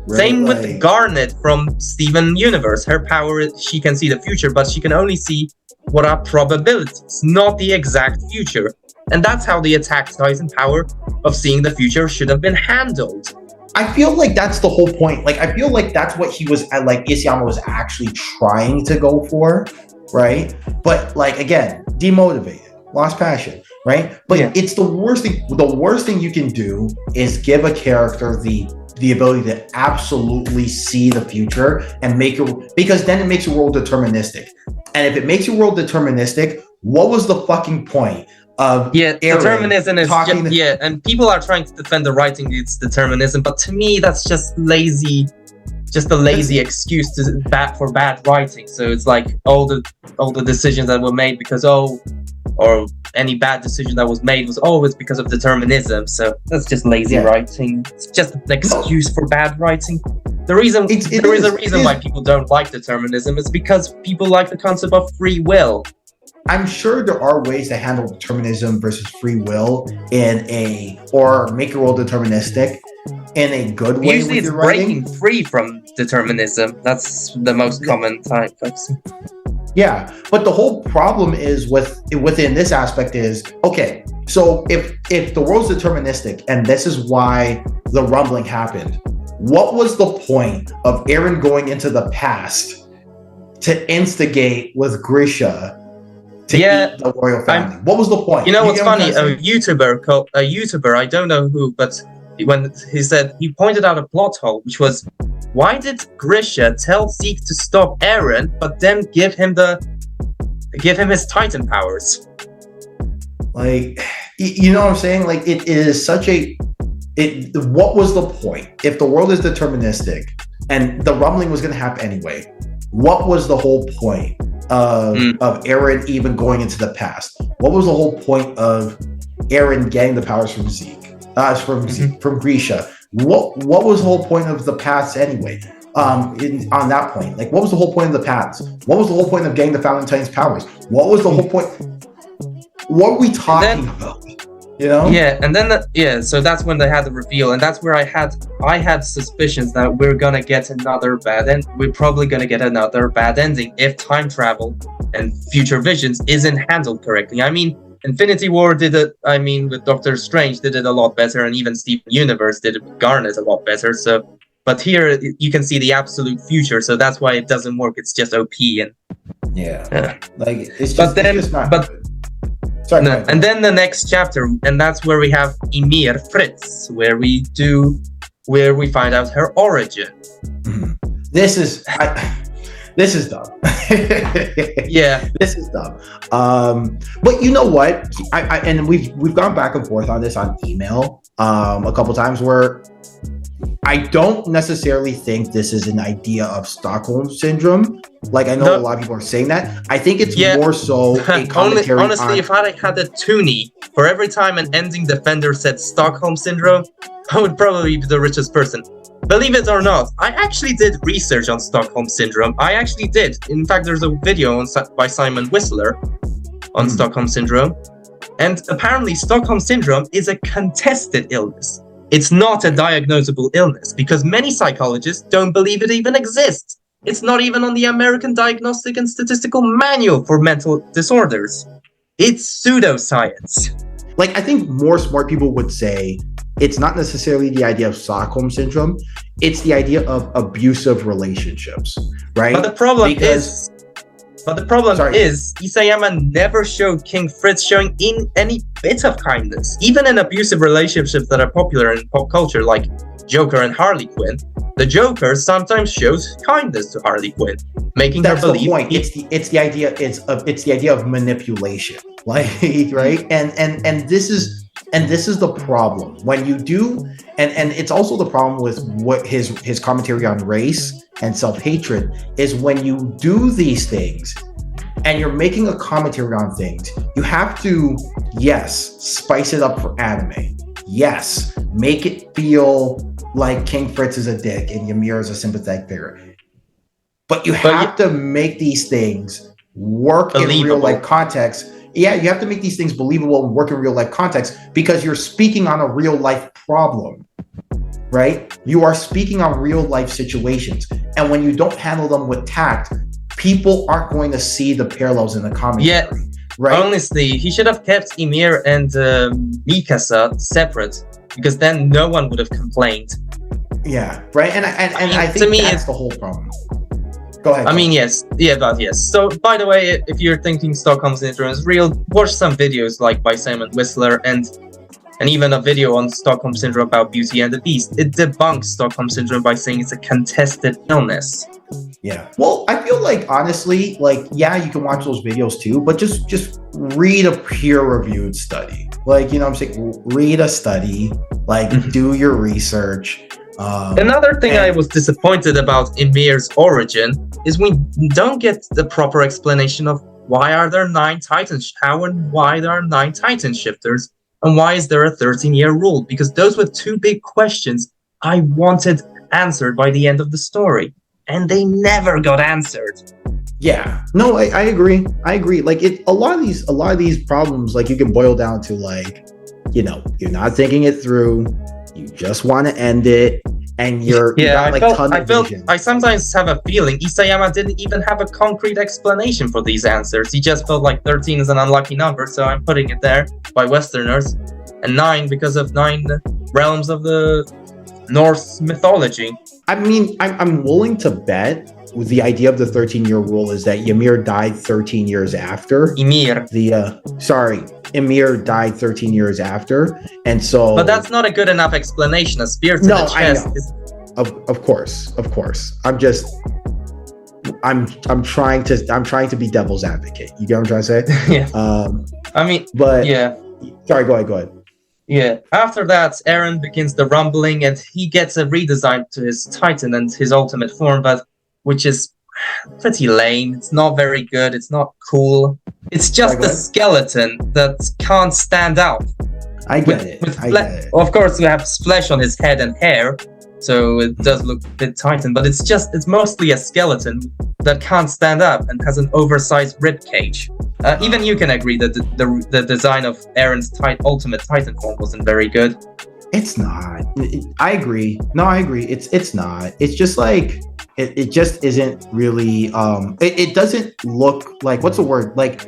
Speaker 2: Right, same with Garnet from Steven Universe. Her power is she can see the future, but she can only see what are probabilities, not the exact future. And that's how the attack Titan power of seeing the future should have been handled.
Speaker 1: I feel like that's the whole point. Like, I feel like that's what he was like Isayama was actually trying to go for, right? But like, again, demotivated, lost passion, right? But it's the worst thing. The worst thing you can do is give a character the ability to absolutely see the future and make it, because then it makes your world deterministic. And if it makes your world deterministic, what was the fucking point of
Speaker 2: determinism is and people are trying to defend the writing it's determinism, but to me that's just lazy, just a lazy excuse for bad writing. So it's like all the decisions that were made because or any bad decision that was made was it's because of determinism. So that's just lazy writing. It's just an excuse for bad writing. There is a reason why people don't like determinism. It's because people like the concept of free will.
Speaker 1: I'm sure there are ways to handle determinism versus free will or make your world deterministic in a good way.
Speaker 2: Usually it's breaking free from determinism. That's the most common type I've seen.
Speaker 1: Yeah, but the whole problem is within this aspect is, okay, so if the world's deterministic and this is why the rumbling happened, what was the point of Eren going into the past to instigate with Grisha to eat the royal family? What was the point?
Speaker 2: You know what's funny? A YouTuber, I don't know who, but when he pointed out a plot hole, which was, why did Grisha tell Zeke to stop Eren, but then give him his Titan powers?
Speaker 1: Like, you know what I'm saying? Like, it is such what was the point? If the world is deterministic and the rumbling was going to happen anyway, what was the whole point of Eren even going into the past? What was the whole point of Eren getting the powers from Zeke? From Grisha? What was the whole point of the paths anyway? On that point, like, what was the whole point of the paths? What was the whole point of getting the Founding Titan's powers? What was the whole point? What are we talking about? You know?
Speaker 2: Yeah, and then so that's when they had the reveal, and that's where I had suspicions that we're gonna get another bad end. We're probably gonna get another bad ending if time travel and future visions isn't handled correctly. I mean, Infinity War did it. I mean, with Doctor Strange did it a lot better, and even Steven Universe did it with Garnet a lot better. So, but here you can see the absolute future, so that's why it doesn't work. It's just OP and
Speaker 1: like it's just. It's not good.
Speaker 2: Sorry, and then the next chapter, and that's where we have Ymir Fritz, where we find out her origin.
Speaker 1: This is dumb.
Speaker 2: Yeah,
Speaker 1: this is dumb. But you know what? And we've gone back and forth on this on email a couple times where I don't necessarily think this is an idea of Stockholm syndrome. Like, I know a lot of people are saying that. I think it's more so a commentary.
Speaker 2: Honestly, if I had a toonie for every time an ending defender said Stockholm syndrome, I would probably be the richest person. Believe it or not, I actually did research on Stockholm syndrome. I actually did. In fact, there's a video by Simon Whistler on Stockholm syndrome. And apparently Stockholm syndrome is a contested illness. It's not a diagnosable illness because many psychologists don't believe it even exists. It's not even on the American Diagnostic and Statistical Manual for Mental Disorders. It's pseudoscience.
Speaker 1: Like, I think more smart people would say it's not necessarily the idea of Stockholm syndrome. It's the idea of abusive relationships, right?
Speaker 2: But the problem is Isayama never showed King Fritz showing in any bit of kindness. Even in abusive relationships that are popular in pop culture, like Joker and Harley Quinn, the Joker sometimes shows kindness to Harley Quinn, making her believe.
Speaker 1: That's the point. It's the idea of manipulation, like, right? And this is the problem when you do, and it's also the problem with what his commentary on race and self-hatred is when you do these things and you're making a commentary on things, you have to, yes, spice it up for anime. Yes, make it feel like King Fritz is a dick and Ymir is a sympathetic figure. But you have to make these things work in real life context. Yeah, you have to make these things believable and work in real life context because you're speaking on a real life problem, right? You are speaking on real life situations. And when you don't handle them with tact, people aren't going to see the parallels in the commentary.
Speaker 2: Yeah, right? Honestly, he should have kept Ymir and Mikasa separate because then no one would have complained.
Speaker 1: Yeah, right? And I think that's the whole problem. Go ahead.
Speaker 2: Yes. So, by the way, if you're thinking Stockholm Syndrome is real, watch some videos like by Simon Whistler and even a video on Stockholm Syndrome about Beauty and the Beast. It debunks Stockholm Syndrome by saying it's a contested illness.
Speaker 1: Yeah. Well, I feel like, honestly, like, yeah, you can watch those videos too, but just read a peer-reviewed study. Like, you know what I'm saying? Read a study, like, do your research.
Speaker 2: Another thing I was disappointed about Ymir's origin is we don't get the proper explanation of why are there 9 Titans, how and why there are 9 Titan shifters, and why is there a 13-year rule? Because those were 2 big questions I wanted answered by the end of the story, and they never got answered.
Speaker 1: Yeah, no, I agree. Like, a lot of these problems, like, you can boil down to, like, you know, you're not thinking it through. You just want to end it, and I
Speaker 2: sometimes have a feeling Isayama didn't even have a concrete explanation for these answers. He just felt like 13 is an unlucky number, so I'm putting it there by Westerners, and 9 because of 9 realms of the Norse mythology.
Speaker 1: I mean, I'm willing to bet with the idea of the 13-year rule is that Ymir died 13 years after.
Speaker 2: Ymir
Speaker 1: died 13 years after, and so. But
Speaker 2: that's not a good enough explanation. A spear to the chest.
Speaker 1: Of course. I'm trying to be devil's advocate. You get what I'm trying to say?
Speaker 2: Yeah.
Speaker 1: Sorry, go ahead.
Speaker 2: Yeah. After that, Eren begins the rumbling, and he gets a redesign to his Titan and his ultimate form, which is pretty lame. It's not very good. It's not cool. It's just a skeleton that can't stand out.
Speaker 1: I get it.
Speaker 2: Of course, we have flesh on his head and hair, so it does look a bit Titan, but it's mostly a skeleton that can't stand up and has an oversized rib cage. Even you can agree that the design of Eren's ultimate Titan form wasn't very good.
Speaker 1: It's not. I agree. No, I agree. It's not. It's just like it just isn't really. It doesn't look like, what's the word? Like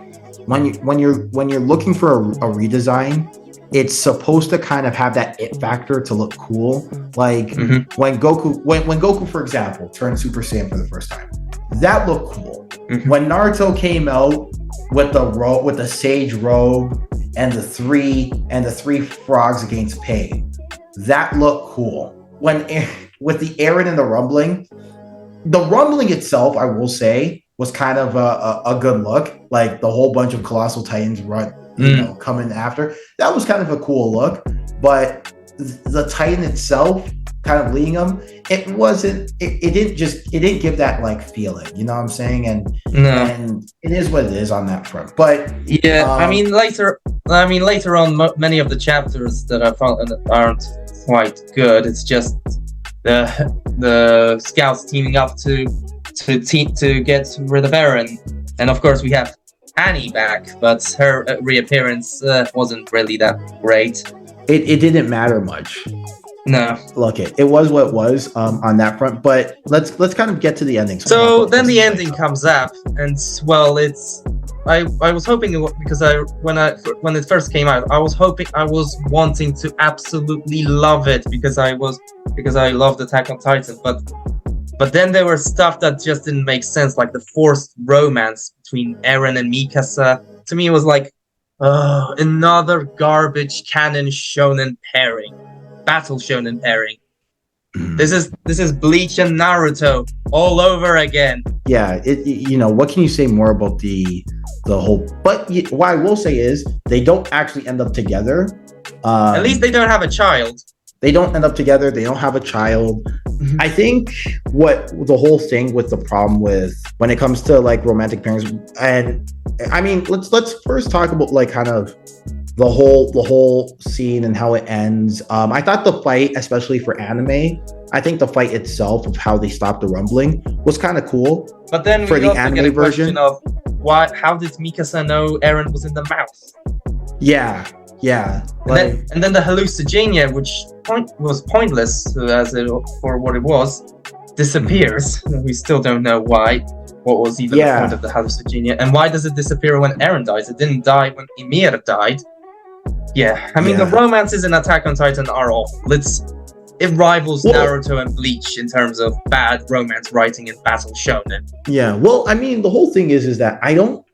Speaker 1: when you're looking for a redesign, it's supposed to kind of have that it factor to look cool. Like when Goku, for example, turned Super Saiyan for the first time, that looked cool. When Naruto came out with the sage robe and the three frogs against pain, that looked cool. With the Eren and the rumbling itself, I will say, was kind of a good look. Like the whole bunch of colossal titans coming after. That was kind of a cool look. But the Titan itself, kind of leading them, it didn't give that like feeling. You know what I'm saying? And it is what it is on that front. But
Speaker 2: yeah, later on, many of the chapters that I found aren't quite good. It's just the scouts teaming up to get rid of Eren, and of course we have Annie back, but her reappearance wasn't really that great.
Speaker 1: It didn't matter much.
Speaker 2: No.
Speaker 1: Look, it was what it was on that front. But let's kind of get to the ending.
Speaker 2: So then the ending comes up, and well, it's I was hoping because when it first came out, I was wanting to absolutely love it because I loved Attack on Titan, but then there were stuff that just didn't make sense, like the forced romance between Eren and Mikasa. To me, it was like, another garbage canon shonen pairing, battle shonen pairing. This is Bleach and Naruto all over again.
Speaker 1: Yeah, what can you say more about the whole? But what I will say is they don't actually end up together.
Speaker 2: At least they don't have a child.
Speaker 1: They don't end up together. They don't have a child. I think what the whole thing with the problem with when it comes to like romantic pairings, and I mean, let's first talk about like kind of the whole scene and how it ends. I thought the fight, especially for anime, I think the fight itself of how they stopped the rumbling was kind of cool.
Speaker 2: But then
Speaker 1: for the anime version
Speaker 2: of how did Mikasa know Eren was in the mouth?
Speaker 1: Yeah.
Speaker 2: And then the hallucinogenia, which was pointless for what it was, disappears. We still don't know why. What was even the point of the hallucinogenia? And why does it disappear when Eren dies? It didn't die when Ymir died. Yeah, I mean, the romances in Attack on Titan are awful. It rivals Naruto and Bleach in terms of bad romance writing in battle shonen.
Speaker 1: Yeah, well, I mean, the whole thing is that I don't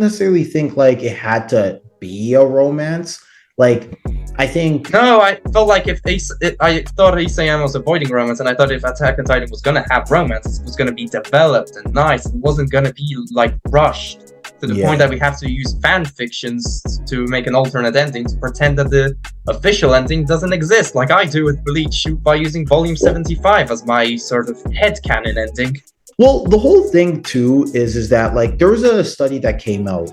Speaker 1: necessarily think like it had to be a romance. Like, I think
Speaker 2: I felt like I thought Isayama was avoiding romance, and I thought if Attack on Titan was gonna have romance, it was gonna be developed and nice. It wasn't gonna be like rushed to the point that we have to use fan fictions to make an alternate ending to pretend that the official ending doesn't exist, like I do with Bleach by using Volume 75 as my sort of headcanon ending.
Speaker 1: Well, the whole thing too is that like there was a study that came out.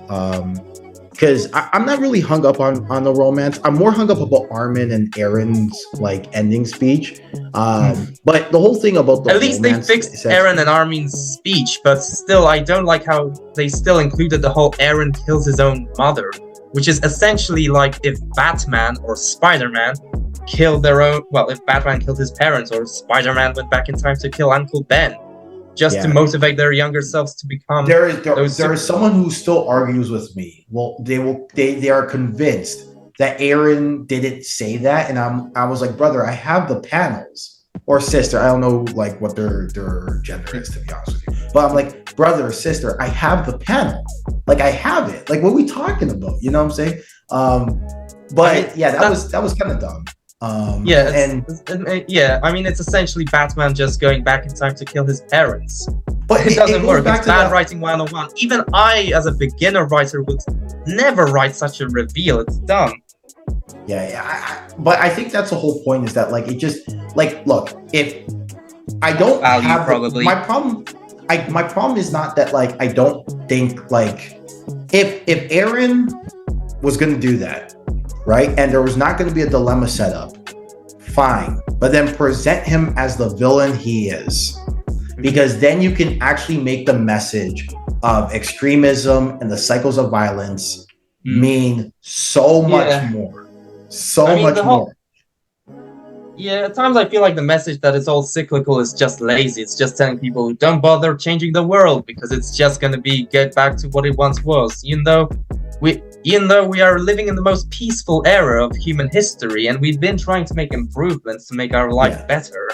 Speaker 1: Because I'm not really hung up on the romance. I'm more hung up about Armin and Eren's like ending speech. But the whole thing about
Speaker 2: at least they fixed Eren and Armin's speech, but still, I don't like how they still included the whole Eren kills his own mother, which is essentially like if Batman or Spider-Man killed their own. Well, if Batman killed his parents, or Spider-Man went back in time to kill Uncle Ben. Just to motivate their younger selves to become.
Speaker 1: There is someone who still argues with me. Well, they are convinced that Eren didn't say that, and I was like, brother, I have the panels, or sister. I don't know like what their gender is, to be honest with you. But I'm like, brother or sister, I have the panel. Like I have it. Like what are we talking about? You know what I'm saying? But that was kind of dumb.
Speaker 2: I mean, it's essentially Batman just going back in time to kill his parents. But it doesn't work. It's bad writing 101. Even I, as a beginner writer, would never write such a reveal. It's dumb.
Speaker 1: But I think that's the whole point, is that like it just like look, if I don't have
Speaker 2: probably
Speaker 1: my problem is not that like I don't think like if Eren was gonna do that, right? And there was not going to be a dilemma set up. Fine. But then present him as the villain he is. Because then you can actually make the message of extremism and the cycles of violence mean so much more. More.
Speaker 2: Yeah, at times I feel like the message that it's all cyclical is just lazy. It's just telling people, don't bother changing the world because it's just going to get back to what it once was. Even though we are living in the most peaceful era of human history, and we've been trying to make improvements to make our life better.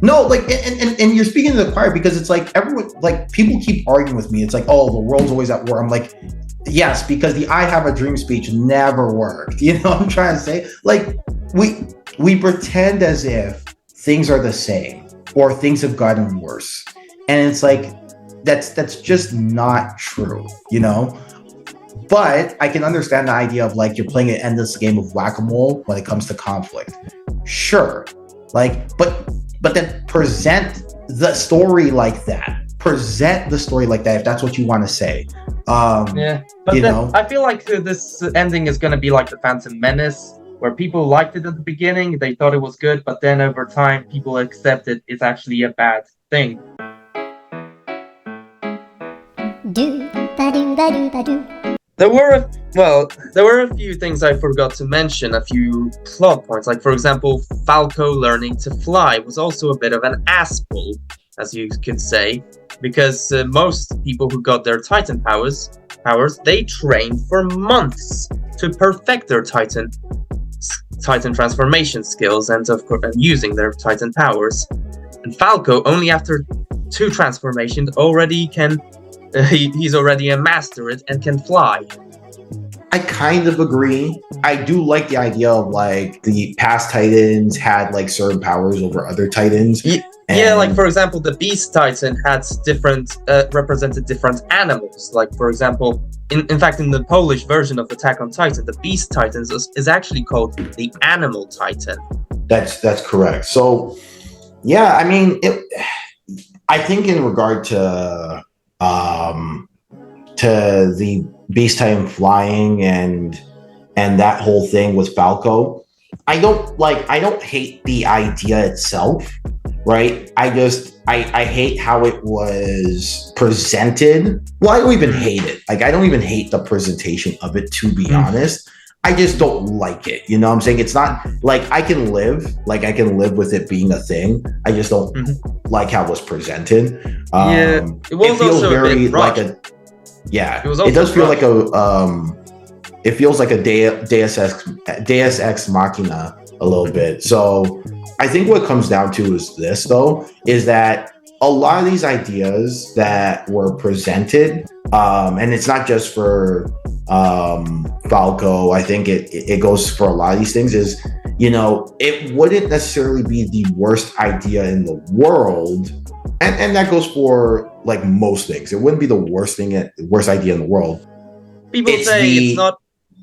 Speaker 1: No, like, and you're speaking to the choir, because it's like everyone, like people keep arguing with me. It's like, oh, the world's always at war. I'm like, yes, because the I have a dream speech never worked. You know what I'm trying to say? Like we pretend as if things are the same or things have gotten worse. And it's like, that's just not true, you know? But I can understand the idea of like you're playing an endless game of whack-a-mole when it comes to conflict. Sure. Like, but then present the story like that. Present the story like that if that's what you want to say.
Speaker 2: But then I feel like this ending is going to be like the Phantom Menace, where people liked it at the beginning, they thought it was good, but then over time people accepted it's actually a bad thing. There were Well, there were a few things I forgot to mention, a few plot points. Like, for example, Falco learning to fly was also a bit of an asspull, as you could say, because most people who got their Titan powers, they trained for months to perfect their Titan transformation skills and of course using their Titan powers. And Falco, only after 2 transformations, already can he's already a master it and can fly.
Speaker 1: I kind of agree. I do like the idea of like the past Titans had like certain powers over other Titans.
Speaker 2: Yeah, like for example, the Beast Titan had different represented different animals. Like for example, in fact, in the Polish version of Attack on Titan, the Beast Titan is actually called the Animal Titan.
Speaker 1: That's correct. So, yeah, I mean, I think in regard to the Beast Titan flying and that whole thing with Falco, I don't hate the idea itself, right? I hate how it was presented. Well, I don't even hate it. Like, I don't even hate the presentation of it, to be honest. I just don't like it. You know what I'm saying? It's not like I can live with it being a thing. I just don't like how it was presented.
Speaker 2: It was
Speaker 1: feels
Speaker 2: also
Speaker 1: very
Speaker 2: a bit
Speaker 1: like
Speaker 2: rushed.
Speaker 1: it does feel like it feels like a Deus Ex Machina a little bit. So I think what it comes down to is this, though, is that a lot of these ideas that were presented, and it's not just for Falco, I think it goes for a lot of these things, is, you know, it wouldn't necessarily be the worst idea in the world. And that goes for like most things. It wouldn't be the worst idea in the world.
Speaker 2: People say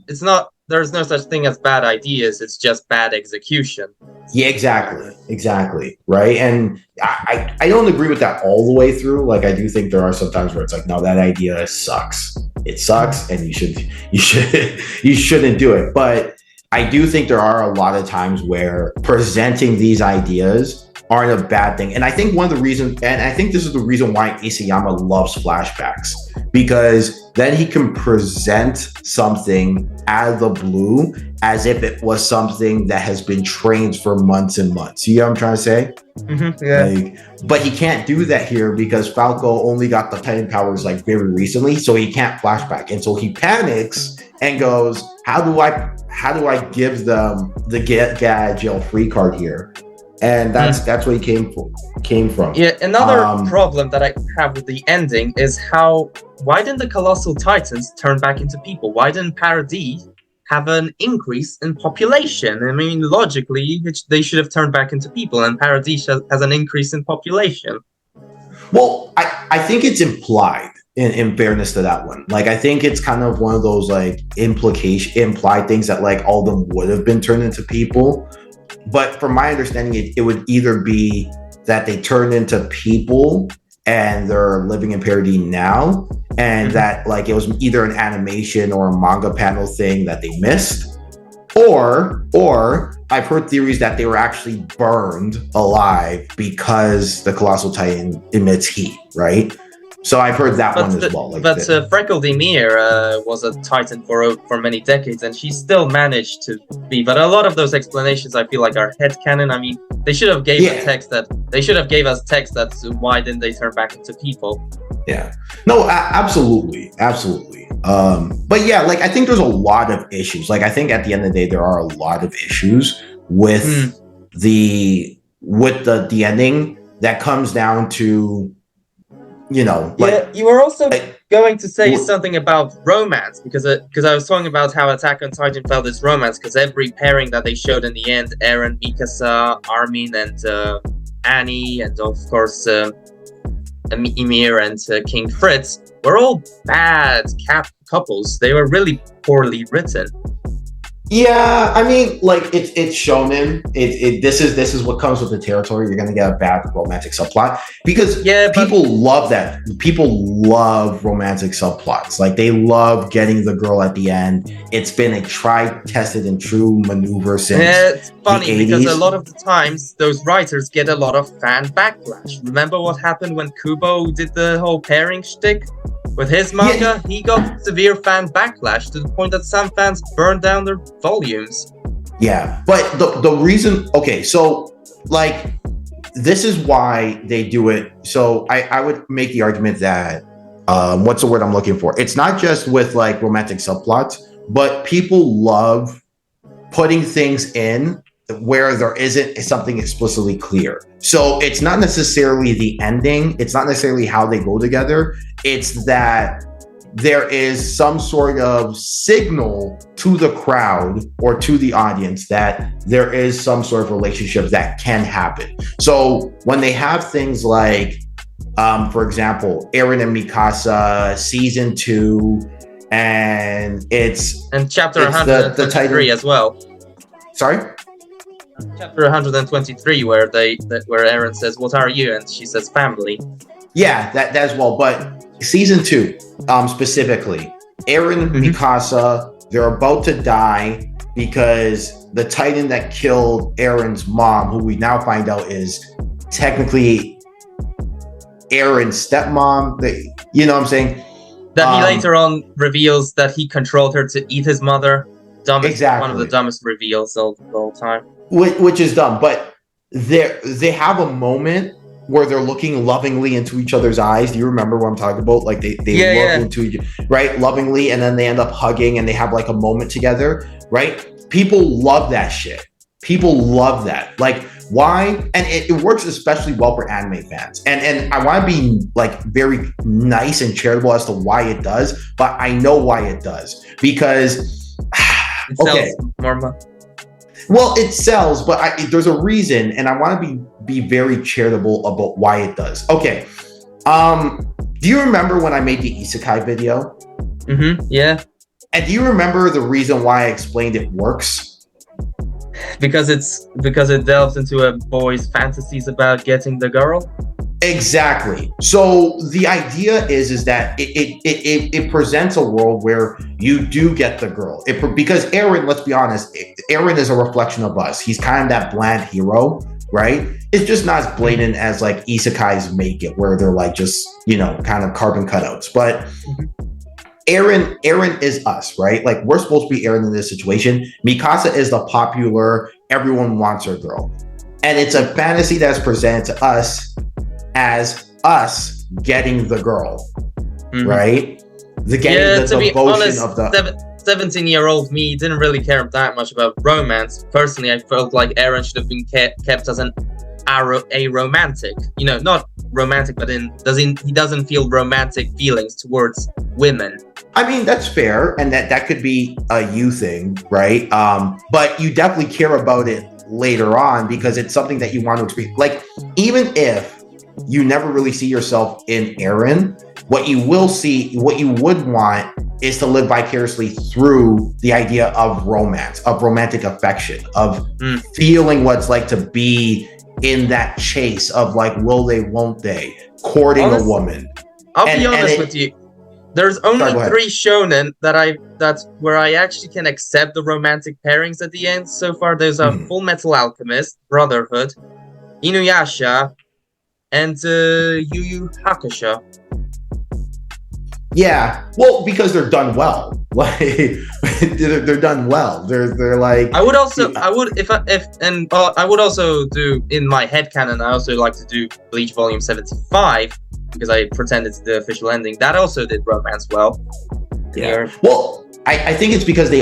Speaker 2: it's not. There's no such thing as bad ideas. It's just bad execution.
Speaker 1: Yeah, exactly, right. And I don't agree with that all the way through. Like, I do think there are some times where it's like, no, that idea sucks. It sucks, and you shouldn't do it. But I do think there are a lot of times where presenting these ideas aren't a bad thing. And I think one of the reasons, and I think this is the reason why Isayama loves flashbacks, because then he can present something out of the blue as if it was something that has been trained for months and months. You know what I'm trying to say?
Speaker 2: Yeah.
Speaker 1: But he can't do that here because Falco only got the Titan powers like very recently, so he can't flashback. And so he panics and goes, how do I give them the get out of jail free card here? And that's what he came from.
Speaker 2: Yeah, another problem that I have with the ending is why didn't the Colossal Titans turn back into people? Why didn't Paradis have an increase in population? I mean, logically, they should have turned back into people, and Paradis has an increase in population.
Speaker 1: Well, I think it's implied, in fairness to that one. Like, I think it's kind of one of those like implied things that like all of them would have been turned into people. But from my understanding, it would either be that they turned into people and they're living in Paradis now, and that like it was either an animation or a manga panel thing that they missed, or I've heard theories that they were actually burned alive because the Colossal Titan emits heat, right? So I've heard that one as well.
Speaker 2: Freckled Ymir was a Titan for many decades, and she still managed to be. But a lot of those explanations, I feel like, are headcanon. I mean, they should have gave us text that's why didn't they turn back into people?
Speaker 1: Yeah. No, absolutely. But yeah, like I think there's a lot of issues. Like I think at the end of the day, there are a lot of issues with the ending that comes down to, you know, like,
Speaker 2: yeah, you were also going to say something about romance because I was talking about how Attack on Titan felt this romance because every pairing that they showed in the end, Eren, Mikasa, Armin, and Annie, and of course Ymir and King Fritz, were all bad couples. They were really poorly written.
Speaker 1: Yeah, I mean, like it's shonen. This is what comes with the territory. You're gonna get a bad romantic subplot because people love that. People love romantic subplots. Like they love getting the girl at the end. It's been a tried, tested, and true maneuver since. Yeah,
Speaker 2: it's funny because a lot of the times those writers get a lot of fan backlash. Remember what happened when Kubo did the whole pairing shtick? With his manga, he got severe fan backlash to the point that some fans burned down their volumes.
Speaker 1: Yeah, but the reason, okay, so like this is why they do it. So I would make the argument that what's the word I'm looking for? It's not just with like romantic subplots, but people love putting things in where there isn't something explicitly clear. So it's not necessarily the ending, it's not necessarily how they go together, it's that there is some sort of signal to the crowd or to the audience that there is some sort of relationship that can happen. So when they have things like, for example, Eren and Mikasa season 2, and
Speaker 2: chapter 123 as well.
Speaker 1: Sorry?
Speaker 2: Chapter 123, where Eren says, "What are you?" and she says, "Family."
Speaker 1: Yeah, that as well. But season 2, specifically, Eren and Mikasa, they're about to die because the Titan that killed Eren's mom, who we now find out is technically Eren's stepmom. You know what I'm saying?
Speaker 2: That he later on reveals that he controlled her to eat his mother.
Speaker 1: Exactly.
Speaker 2: One of the dumbest reveals of the whole time.
Speaker 1: Which is dumb, but they have a moment where they're looking lovingly into each other's eyes. Do you remember what I'm talking about? Like they look into each, right, lovingly, and then they end up hugging and they have like a moment together, right? People love that shit. People love that. Like, why? And it works especially well for anime fans. And I want to be like very nice and charitable as to why it does, but I know why it does, because
Speaker 2: it sells more.
Speaker 1: Well, it sells, but there's a reason, and I want to be very charitable about why it does. Okay. Do you remember when I made the isekai video?
Speaker 2: Yeah.
Speaker 1: And do you remember the reason why I explained it works?
Speaker 2: Because it delves into a boy's fantasies about getting the girl.
Speaker 1: Exactly. So the idea is that it presents a world where you do get the girl. Because Eren, let's be honest, Eren is a reflection of us. He's kind of that bland hero, right? It's just not as blatant as like isekais make it, where they're like just, kind of carbon cutouts. But Eren is us, right? Like, we're supposed to be Eren in this situation. Mikasa is the popular, everyone wants her girl. And it's a fantasy that's presented to us as us getting the girl, right? The devotion of the
Speaker 2: 17-year-old me didn't really care that much about romance. Personally, I felt like Eren should have been kept as a romantic. Not romantic, but he doesn't feel romantic feelings towards women.
Speaker 1: I mean, that's fair, and that could be a you thing, right? But you definitely care about it later on because it's something that you want to experience. Like, even if you never really see yourself in Eren, what you would want is to live vicariously through the idea of romance, of romantic affection, of feeling what it's like to be in that chase of like, will they, won't they, courting a woman.
Speaker 2: I'll be honest with you. There's only 3 shonen that's where I actually can accept the romantic pairings at the end. So far, those are Full Metal Alchemist, Brotherhood, Inuyasha, and Yu Yu Hakusho. Yeah,
Speaker 1: well, because they're done well. Like they're done well. They're like.
Speaker 2: I would also do in my headcanon. I also like to do Bleach Volume 75 because I pretended to the official ending. That also did romance well.
Speaker 1: Yeah. Well, I think it's because they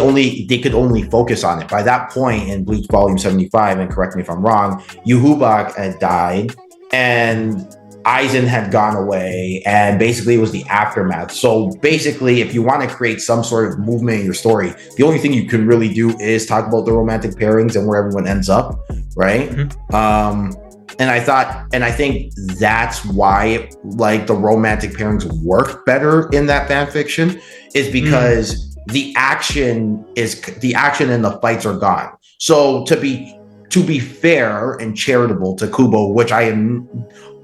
Speaker 1: could only focus on it by that point in Bleach Volume 75. And correct me if I'm wrong. Yhwach had died. And Aizen had gone away, and basically it was the aftermath. So basically, if you want to create some sort of movement in your story, the only thing you can really do is talk about the romantic pairings and where everyone ends up, right? And I think that's why like the romantic pairings work better in that fan fiction, is because the action and the fights are gone. So to be fair and charitable to Kubo, which I am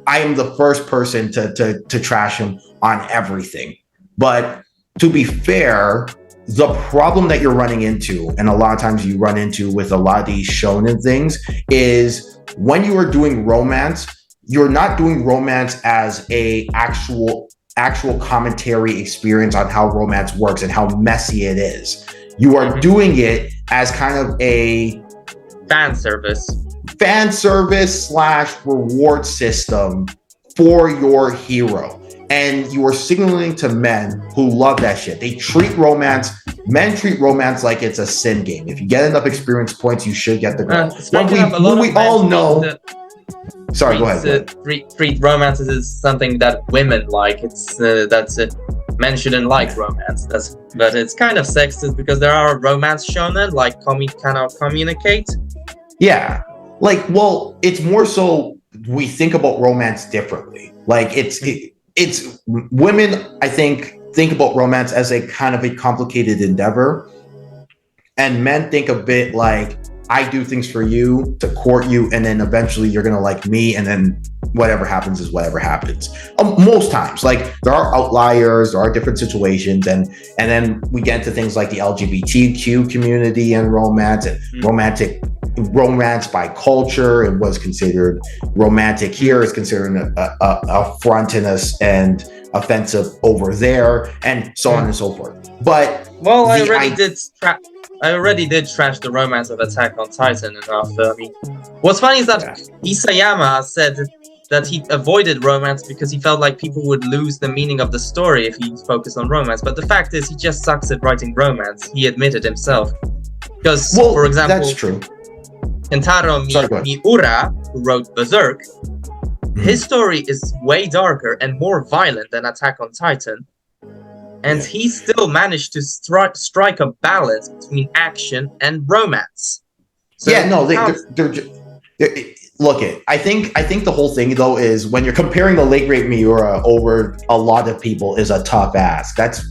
Speaker 1: the first person to trash him on everything. But to be fair, the problem that you're running into, and a lot of times you run into with a lot of these shonen things, is when you are doing romance, you're not doing romance as a actual actual commentary experience on how romance works and how messy it is. You are doing it as kind of a
Speaker 2: fan service
Speaker 1: / reward system for your hero. And you are signaling to men who love that shit. Men treat romance like it's a sin game. If you get enough experience points, you should get the girl. We all know. Sorry, go ahead.
Speaker 2: Treat romance as something that women like. Men shouldn't like romance. But it's kind of sexist because there are romance shonen like cannot communicate.
Speaker 1: Yeah, it's more so we think about romance differently. It's women, I think about romance as a kind of a complicated endeavor, and men think a bit like, I do things for you to court you, and then eventually you're gonna like me, and then whatever happens is whatever happens. Most times, there are outliers, there are different situations, and then we get into things like the LGBTQ community and romance and romance by culture. It was considered romantic here is considered a affront and offensive over there, and so on and so forth. But
Speaker 2: I already did trash the romance of Attack on Titan enough. I mean, what's funny is that Isayama said that he avoided romance because he felt like people would lose the meaning of the story if he focused on romance. But the fact is, he just sucks at writing romance. He admitted himself. Because, for example,
Speaker 1: that's true.
Speaker 2: Kentaro Miura, who wrote Berserk, his story is way darker and more violent than Attack on Titan. And he still managed to strike a balance between action and romance. So
Speaker 1: I think the whole thing though is when you're comparing the late great Miura over a lot of people is a tough ask. That's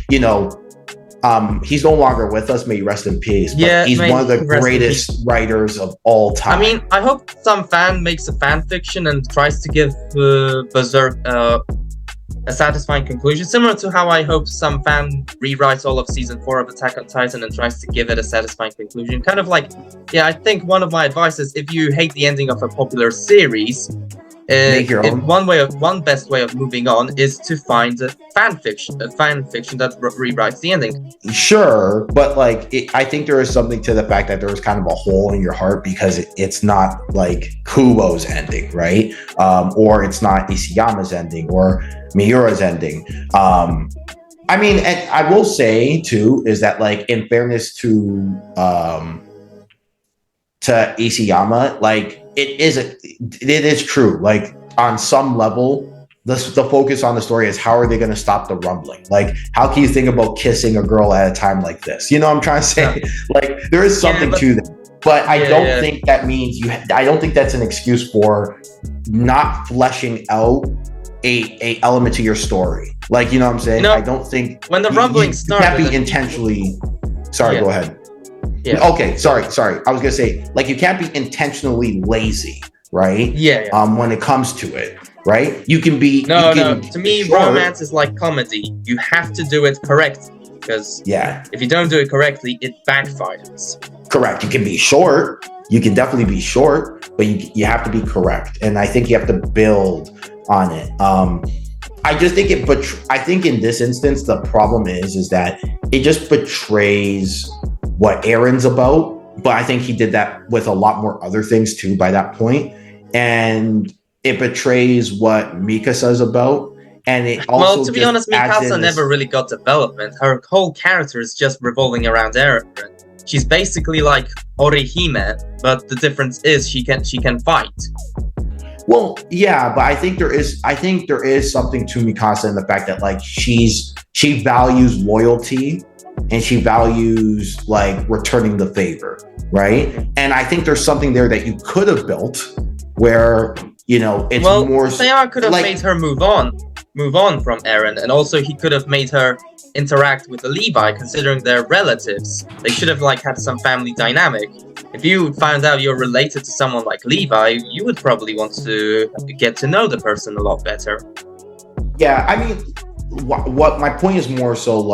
Speaker 1: he's no longer with us. May he rest in peace. But he's one of the greatest writers of all time.
Speaker 2: I mean, I hope some fan makes a fan fiction and tries to give Berserk a satisfying conclusion, similar to how I hope some fan rewrites all of season 4 of Attack on Titan and tries to give it a satisfying conclusion. Kind of like, I think one of my advice is if you hate the ending of a popular series, one best way of moving on is to find a fan fiction that rewrites the ending.
Speaker 1: Sure, but I think there is something to the fact that there was kind of a hole in your heart because it's not like Kubo's ending, right? Or it's not Isayama's ending or Miura's ending. I mean, and I will say too is that in fairness to Isayama, it is true. On some level, the focus on the story is how are they going to stop the rumbling? How can you think about kissing a girl at a time like this? You know what I'm trying to say? There is something to that. But I don't think that means I don't think that's an excuse for not fleshing out a element to your story. You know what I'm saying? I don't think
Speaker 2: when the rumbling started,
Speaker 1: you can't be intentionally. Sorry, go ahead.
Speaker 2: Yeah.
Speaker 1: Okay, sorry. I was gonna say, you can't be intentionally lazy, right? When it comes to it, right? You can be.
Speaker 2: No. To me, romance is like comedy. You have to do it correctly because if you don't do it correctly, it backfires.
Speaker 1: Correct. You can be short. You can definitely be short, but you have to be correct, and I think you have to build on it. I just think I think in this instance, the problem is that it just betrays what Eren's about, but I think he did that with a lot more other things too by that point, and it betrays what Mikasa's about, and it also.
Speaker 2: To be honest, Mikasa never really got development. Her whole character is just revolving around Eren. She's basically like Orihime, but the difference is she can fight.
Speaker 1: Well, yeah, but I think there is something to Mikasa in the fact that she values loyalty and she values returning the favor, right? And I think there's something there that you could have built where it's more.
Speaker 2: Sayama could have made her move on from Eren, and also he could have made her interact with the Levi, considering they're relatives. They should have had some family dynamic. If you found out you're related to someone like Levi, you would probably want to get to know the person a lot better.
Speaker 1: Yeah, I mean, what my point is more so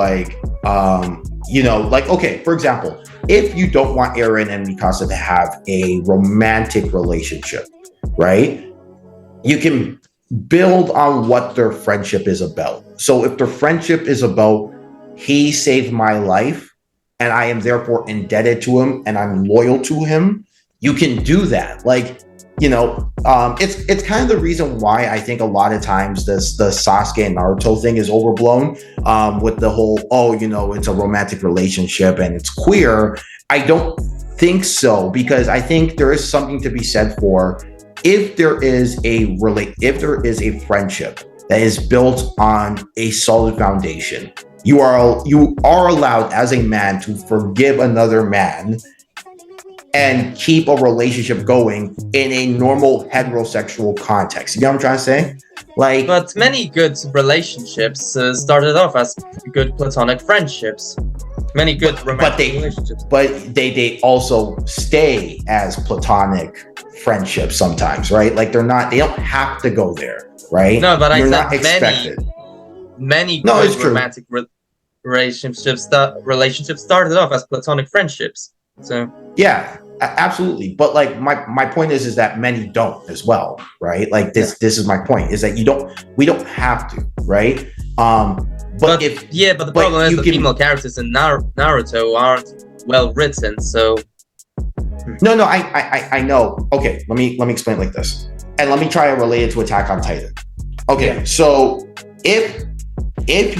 Speaker 1: okay, for example, if you don't want Eren and Mikasa to have a romantic relationship, right? You can build on what their friendship is about. So if their friendship is about he saved my life and I am therefore indebted to him and I'm loyal to him, you can do that. Like, it's kind of the reason why I think a lot of times the Sasuke and Naruto thing is overblown, with the whole, it's a romantic relationship and it's queer. I don't think so, because I think there is something to be said for if there is a friendship that is built on a solid foundation. You are allowed as a man to forgive another man and keep a relationship going in a normal heterosexual context. You know what I'm trying to say? Like,
Speaker 2: but many good relationships started off as good platonic friendships. Many good romantic relationships.
Speaker 1: But they also stay as platonic friendships sometimes, right? Like they don't have to go there, right?
Speaker 2: No, but
Speaker 1: You're
Speaker 2: I
Speaker 1: not
Speaker 2: said
Speaker 1: expected.
Speaker 2: many good romantic relationships started off as platonic friendships. So
Speaker 1: yeah, absolutely. But like my point is that many don't as well, right? Like this is my point, is that we don't have to, right? But
Speaker 2: the problem is the female characters in Naruto aren't well written, so
Speaker 1: No, I know. Okay, let me explain it like this. And let me try to relate it to Attack on Titan. Okay, so if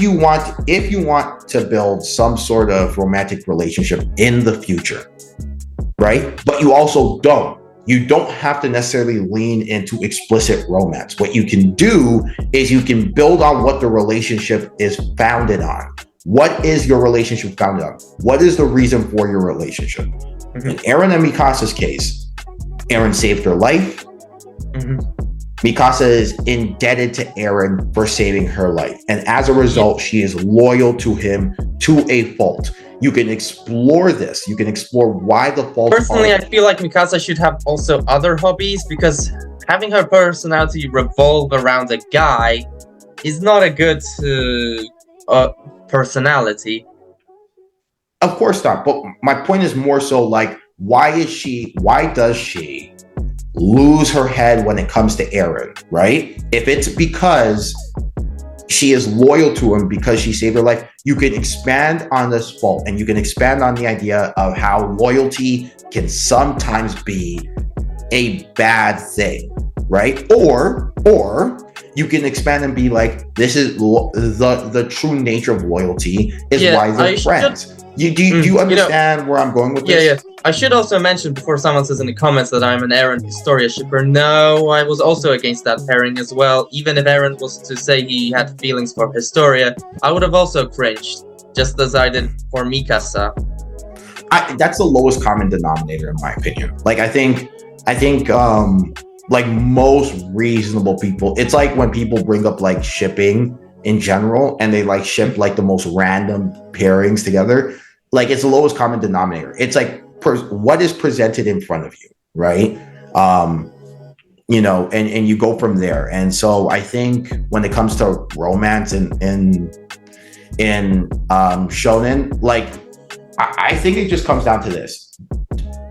Speaker 1: you want to build some sort of romantic relationship in the future, right? But you also don't have to necessarily lean into explicit romance. What you can do is you can build on what the relationship is founded on. What is your relationship founded on? What is the reason for your relationship? Mm-hmm. In Eren and Mikasa's case, Eren saved her life. Mm-hmm. Mikasa is indebted to Eren for saving her life. And as a result, she is loyal to him to a fault. You can explore this. You can explore why the faults
Speaker 2: Personally, I feel like Mikasa should have also other hobbies, because having her personality revolve around a guy is not a good personality.
Speaker 1: Of course not. But my point is more so like, why does she lose her head when it comes to Eren, right? If it's because she is loyal to him because she saved her life, you can expand on this fault, and you can expand on the idea of how loyalty can sometimes be a bad thing, right? Or you can expand and be like, this is the true nature of loyalty is why they're friends. Do you understand where I'm going with this?
Speaker 2: Yeah. I should also mention before someone says in the comments that I'm an Eren Historia shipper. No, I was also against that pairing as well. Even if Eren was to say he had feelings for Historia, I would have also cringed, just as I did for Mikasa.
Speaker 1: That's the lowest common denominator in my opinion. Like I think like most reasonable people, it's like when people bring up like shipping in general and they like ship like the most random pairings together. Like it's the lowest common denominator. It's like what is presented in front of you, right? And you go from there. And so I think when it comes to romance in shonen, like I think it just comes down to this: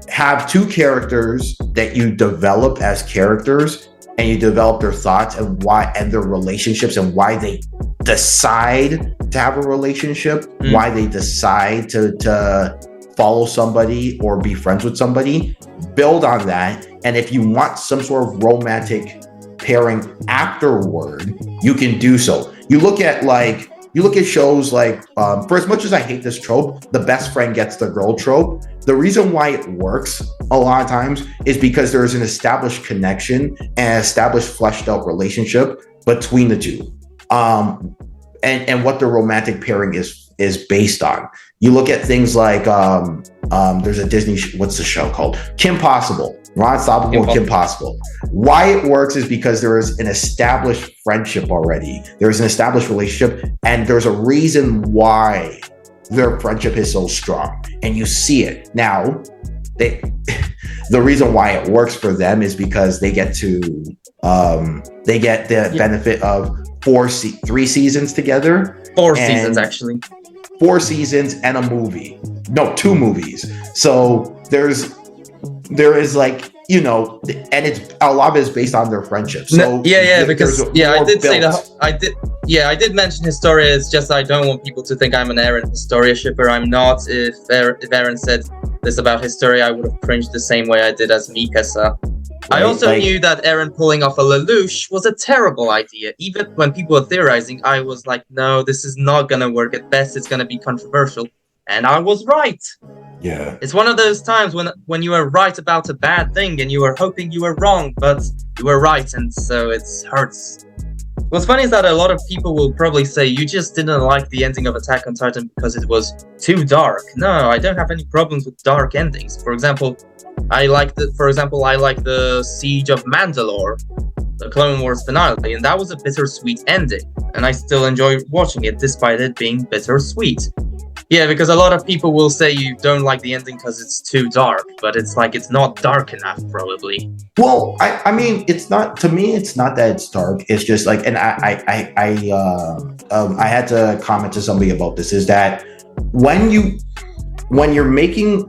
Speaker 1: have two characters that you develop as characters, and you develop their thoughts and why, and their relationships, and why they decide to have a relationship, why they decide to follow somebody or be friends with somebody. Build on that, and if you want some sort of romantic pairing afterward, you can do so. You look at shows like, for as much as I hate this trope, the best friend gets the girl trope. The reason why it works a lot of times is because there is an established connection and established fleshed out relationship between the two. And what the romantic pairing is based on. You look at things like, there's a Disney, what's the show called? Kim Possible. Ron Stoppable and Kim Possible. Why it works is because there is an established friendship already. There's an established relationship, and there's a reason why their friendship is so strong. And you see it. Now, the reason why it works for them is because they get the benefit of 3 seasons together.
Speaker 2: 4 seasons, actually.
Speaker 1: 4 seasons and a movie. No, 2 movies. So there is like, you know, and it's a lot of it is based on their friendship. So
Speaker 2: because I did say that I did mention Historia. It's just I don't want people to think I'm an Eren Historia shipper. I'm not. If Eren said this about Historia, I would have cringed the same way I did as Mikasa. I also knew that Eren pulling off a Lelouch was a terrible idea. Even when people were theorizing, I was like, no, this is not gonna work. At best, it's gonna be controversial. And I was right.
Speaker 1: Yeah.
Speaker 2: It's one of those times when you are right about a bad thing and you are hoping you were wrong, but you were right, and so it hurts. What's funny is that a lot of people will probably say you just didn't like the ending of Attack on Titan because it was too dark. No, I don't have any problems with dark endings. For example, I like the Siege of Mandalore, the Clone Wars finale, and that was a bittersweet ending, and I still enjoy watching it despite it being bittersweet. Yeah, because a lot of people will say you don't like the ending because it's too dark, but it's like it's not dark enough, probably.
Speaker 1: Well, I mean, it's not, to me, it's not that it's dark. It's just like, and I had to comment to somebody about this, is that when you're making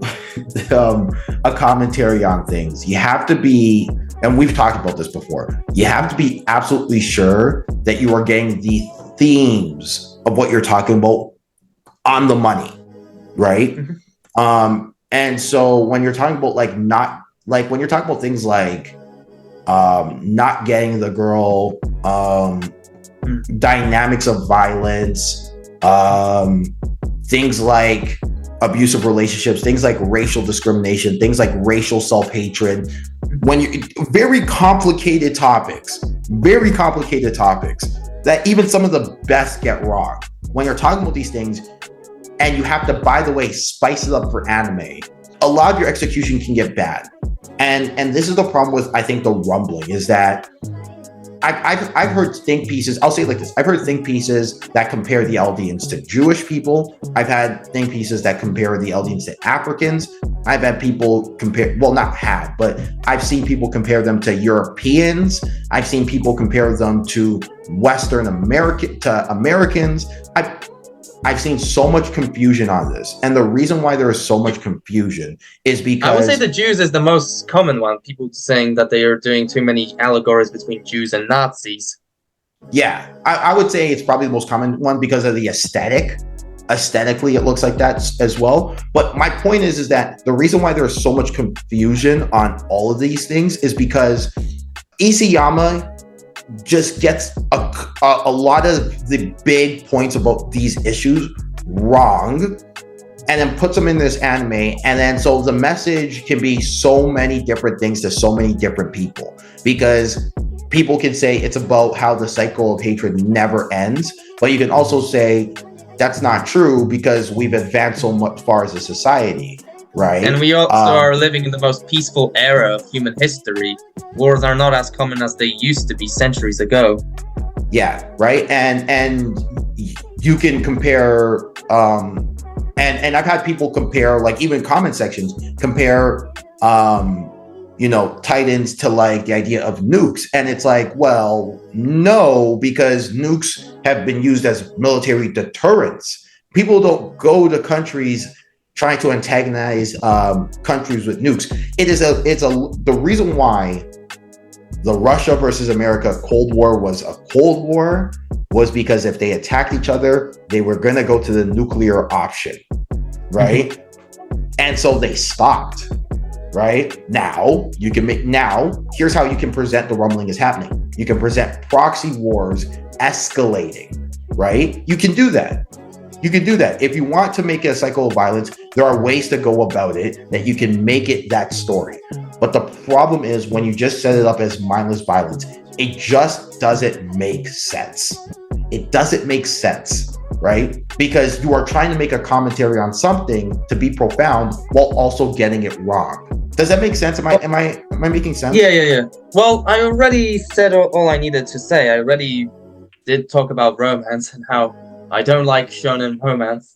Speaker 1: a commentary on things, you have to be, and we've talked about this before, you have to be absolutely sure that you are getting the themes of what you're talking about on the money, right? Mm-hmm. And so when you're talking about when you're talking about things like not getting the girl, dynamics of violence, things like abusive relationships, things like racial discrimination, things like racial self-hatred, when you very complicated topics that even some of the best get wrong. When you're talking about these things, and you have to, by the way, spice it up for anime, a lot of your execution can get bad. And this is the problem with, I think, the rumbling, is that I've heard think pieces, I'll say it like this, I've heard think pieces that compare the Eldians to Jewish people. I've had think pieces that compare the Eldians to Africans. I've had people compare, well, not had, but I've seen people compare them to Europeans. I've seen people compare them to Western Americans. I've seen so much confusion on this. And the reason why there is so much confusion is because
Speaker 2: I would say the Jews is the most common one. People saying that they are doing too many allegories between Jews and Nazis.
Speaker 1: Yeah, I would say it's probably the most common one because of the aesthetic. Aesthetically, it looks like that as well. But my point is that the reason why there's so much confusion on all of these things is because Isayama just gets a lot of the big points about these issues wrong, and then puts them in this anime, and then so the message can be so many different things to so many different people, because people can say it's about how the cycle of hatred never ends, but you can also say that's not true because we've advanced so much far as a society. Right. And
Speaker 2: we also are living in the most peaceful era of human history. Wars are not as common as they used to be centuries ago.
Speaker 1: Yeah, right. And you can compare and I've had people compare, like, even comment sections compare Titans to like the idea of nukes. And it's like, well, no, because nukes have been used as military deterrents. People don't go to countries trying to antagonize countries with nukes. The reason why the Russia versus America Cold War was a Cold War was because if they attacked each other, they were going to go to the nuclear option, right? Mm-hmm. And so they stopped, right? Now here's how you can present the rumbling is happening. You can present proxy wars escalating, right? You can do that. If you want to make it a cycle of violence, there are ways to go about it that you can make it that story. But the problem is when you just set it up as mindless violence, it just doesn't make sense. It doesn't make sense, right? Because you are trying to make a commentary on something to be profound while also getting it wrong. Does that make sense? Am I making sense?
Speaker 2: Yeah. Well, I already said all I needed to say. I already did talk about romance and how I don't like shonen romance,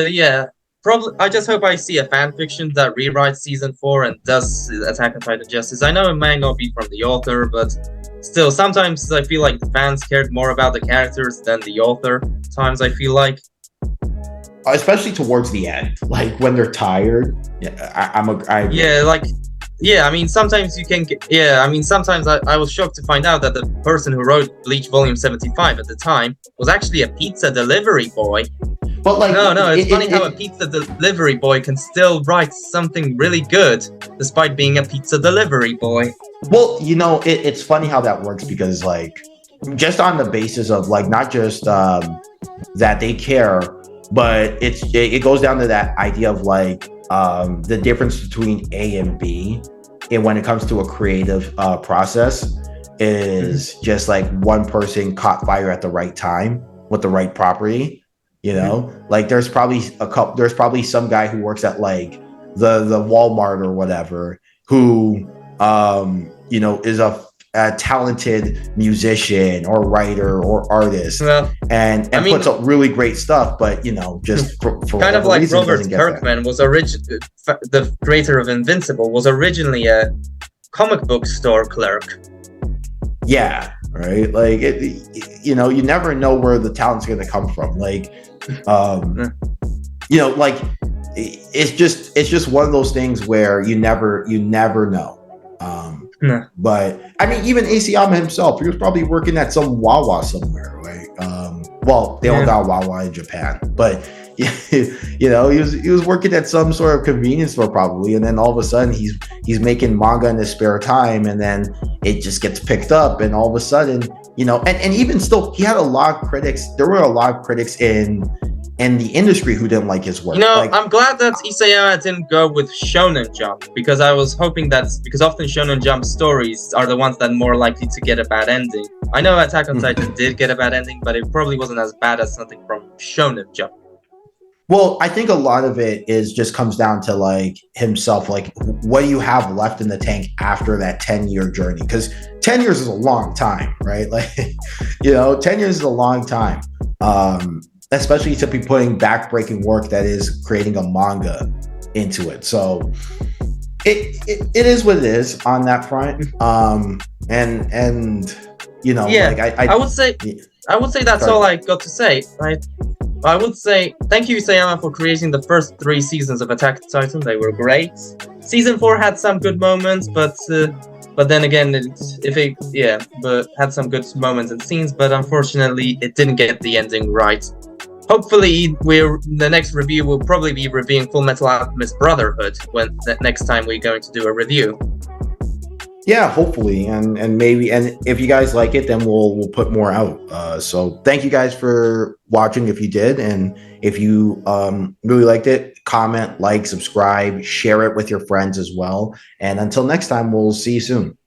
Speaker 2: yeah. Probably, I just hope I see a fan fiction that rewrites season 4 and does Attack on Titan justice. I know it may not be from the author, but still, sometimes I feel like the fans cared more about the characters than the author. Times I feel like.
Speaker 1: especially towards the end, like when they're tired.
Speaker 2: Yeah, like, yeah, I mean, sometimes you can get, yeah, I mean, sometimes I was shocked to find out that the person who wrote Bleach Volume 75 at the time was actually a pizza delivery boy.
Speaker 1: But like,
Speaker 2: No, it's funny how a pizza delivery boy can still write something really good despite being a pizza delivery boy.
Speaker 1: Well, it's funny how that works because like, just on the basis of like not just that they care, but it goes down to that idea of like the difference between A and B, and when it comes to a creative process, is just like one person caught fire at the right time with the right property. Like there's probably some guy who works at like the Walmart or whatever who is a talented musician or writer or artist, and puts up really great stuff, but just for
Speaker 2: kind of like Robert Kirkman was the creator of Invincible, was originally a comic book store clerk.
Speaker 1: Yeah, right. Like you never know where the talent's going to come from. Like, like it's just one of those things where you never know. But I mean, even Aceyama himself, he was probably working at some Wawa somewhere, right? Well, they all got Wawa in Japan, but he was working at some sort of convenience store probably, and then all of a sudden he's making manga in his spare time, and then it just gets picked up, and all of a sudden, and even still, he had a lot of critics. There were a lot of critics in the industry who didn't like his work.
Speaker 2: I'm glad that Isayama didn't go with Shonen Jump, because I was hoping because often Shonen Jump stories are the ones that are more likely to get a bad ending. I know Attack on Titan did get a bad ending, but it probably wasn't as bad as something from Shonen Jump.
Speaker 1: Well, I think a lot of it just comes down to like himself, like what do you have left in the tank after that 10-year journey? Because 10 years is a long time, right? Like, 10 years is a long time. Especially to be putting backbreaking work that is creating a manga into it. So it is what it is on that front.
Speaker 2: I would say that's all I got to say. Right? I would say thank you, Isayama, for creating the first 3 seasons of Attack on Titan. They were great. Season 4 had some good moments, but then again, had some good moments and scenes, but unfortunately, it didn't get the ending right. Hopefully, the next review will probably be reviewing Full Metal Alchemist Brotherhood when the next time we're going to do a review.
Speaker 1: Yeah, hopefully, and maybe, and if you guys like it, then we'll put more out. So thank you guys for watching if you did, and if you really liked it, comment, like, subscribe, share it with your friends as well. And until next time, we'll see you soon.